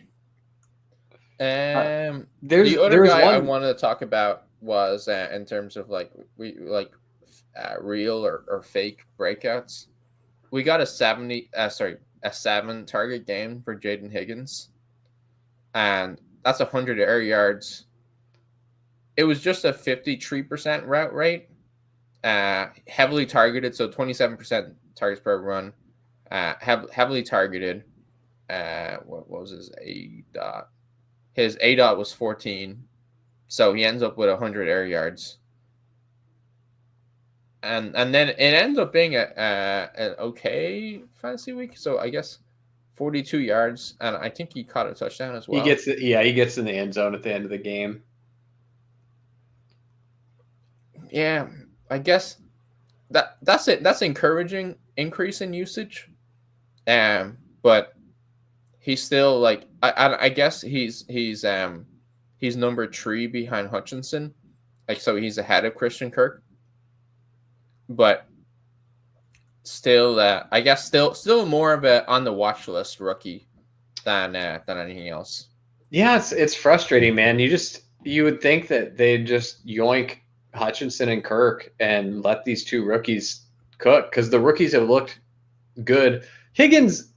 The other guy I wanted to talk about was in terms of real or fake breakouts. We got a 7 target game for Jayden Higgins, and that's 100 air yards. It was just a 53% route rate, heavily targeted, so 27% targets per run, heavily targeted. What was his A dot? His A dot was 14. So he ends up with 100 air yards, and then it ends up being an okay fantasy week. So I guess 42 yards, and I think he caught a touchdown as well. He gets in the end zone at the end of the game. Yeah, I guess that's it. That's encouraging increase in usage, but he's still like I guess he's number 3 behind Hutchinson. So he's ahead of Christian Kirk. But still, I guess still more of a on the watch list rookie than anything else. Yeah, it's frustrating, man. You would think that they'd just yoink Hutchinson and Kirk and let these 2 rookies cook because the rookies have looked good. Higgins,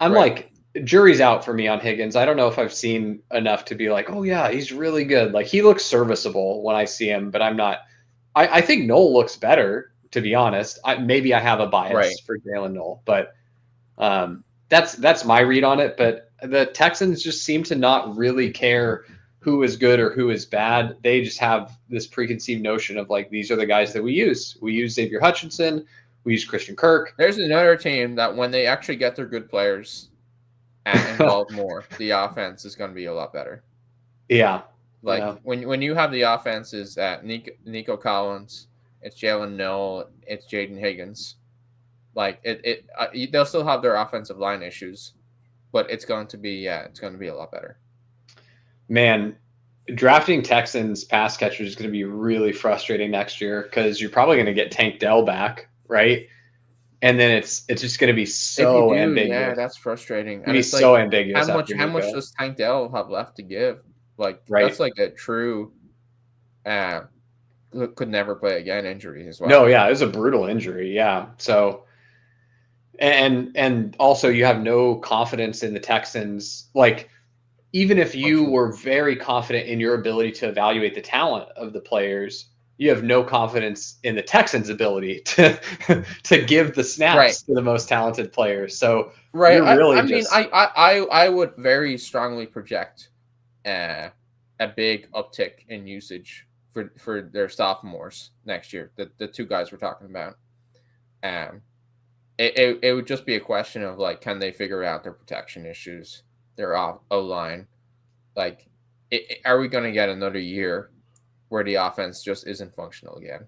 I'm like, jury's out for me on Higgins. I don't know if I've seen enough to be like, oh yeah, he's really good. Like he looks serviceable when I see him, but I'm not. I think Noel looks better, to be honest. Maybe I have a bias for Jalen Noel, but that's my read on it. But the Texans just seem to not really care who is good or who is bad. They just have this preconceived notion of like, these are the guys that we use. We use Xavier Hutchinson. We use Christian Kirk. There's another team that when they actually get their good players and involved more, the offense is going to be a lot better. Yeah. When you have the offenses at Nico Collins, it's Jalen Noel, it's Jayden Higgins. They'll still have their offensive line issues, but it's going to be a lot better. Man, drafting Texans pass catchers is going to be really frustrating next year because you're probably going to get Tank Dell back, right? And then it's just going to be so ambiguous. Yeah, that's frustrating. It'll be so ambiguous. How much does Tank Dell have left to give? That's like a true could never play again injury as well. No, yeah, it was a brutal injury. Yeah. So, and also you have no confidence in the Texans. Like, even if you were very confident in your ability to evaluate the talent of the players, you have no confidence in the Texans' ability to give the snaps to the most talented players. So, right. Really I would very strongly project a big uptick in usage for their sophomores next year. The two guys we're talking about. It would just be a question of like, can they figure out their protection issues, their O-line? Like, are we going to get another year where the offense just isn't functional again?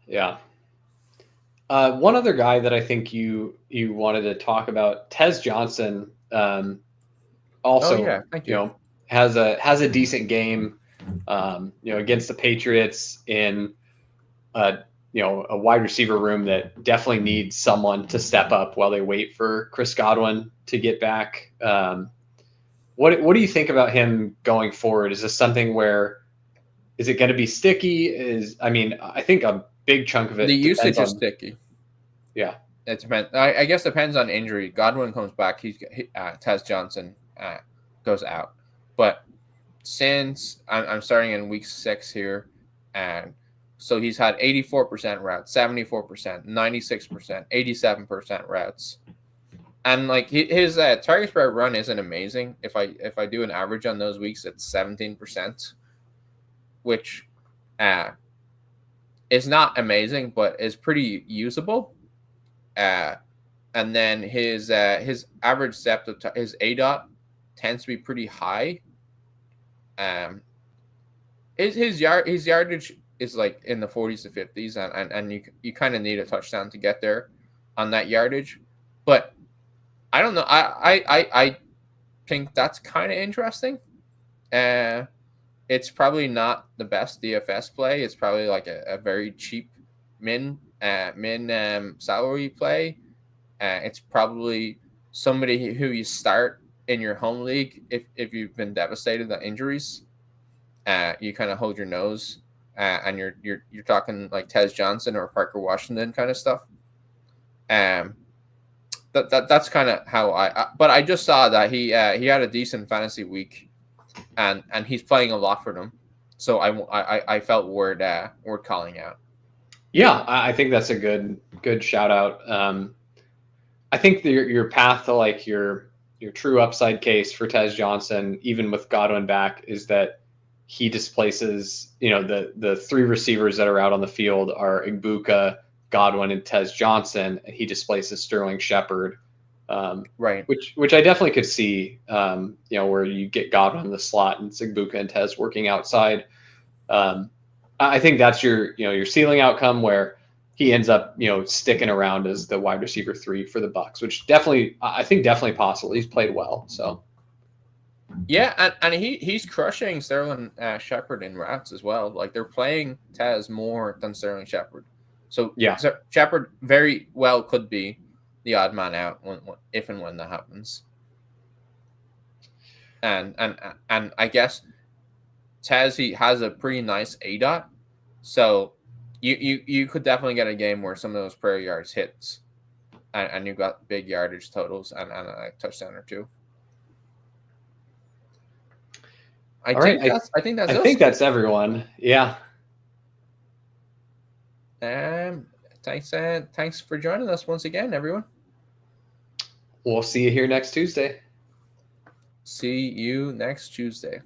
Yeah. One other guy that I think you wanted to talk about, Tez Johnson, also, thank you. Has a decent game, against the Patriots in a wide receiver room that definitely needs someone to step up while they wait for Chris Godwin to get back. What do you think about him going forward? Is this something where is it going to be sticky? I think a big chunk of it. The usage is sticky. Yeah, it depends. I guess depends on injury. Godwin comes back. Tez Johnson goes out. But since I'm starting in week 6 here, and so he's had 84% routes, 74%, 96%, 87% routes. And like his targets per run isn't amazing. If I do an average on those weeks, it's 17%, which is not amazing, but is pretty usable. And then his average depth of his ADOT tends to be pretty high. His yardage is like in the 40s to 50s, and you kind of need a touchdown to get there on that yardage. But I don't know. I think that's kind of interesting. It's probably not the best DFS play. It's probably like a very cheap min salary play. It's probably somebody who you start in your home league if you've been devastated by injuries. You kind of hold your nose, and you're talking like Tez Johnson or Parker Washington kind of stuff. That's kind of how but I just saw that he had a decent fantasy week, and he's playing a lot for them, so I felt worth calling out. Yeah, I think that's a good shout out. I think your path to like your true upside case for Tez Johnson, even with Godwin back, is that he displaces, the 3 receivers that are out on the field are Igbuka, Godwin, and Tez Johnson, and he displaces Sterling Shepard. Right. Which I definitely could see, where you get Godwin in the slot and Igbuka and Tez working outside. I think that's your ceiling outcome where he ends up, sticking around as the wide receiver 3 for the Bucs, which I think definitely possible. He's played well, so. Yeah, and he's crushing Sterling Shepard in routes as well. Like, they're playing Tez more than Sterling Shepard. So yeah, Shepard very well could be the odd man out if and when that happens. And I guess Tez, he has a pretty nice ADOT, so you could definitely get a game where some of those prayer yards hits, and you got big yardage totals and a touchdown or 2. I think that's everyone. Yeah. Thanks for joining us once again, everyone. We'll see you here next Tuesday. See you next Tuesday.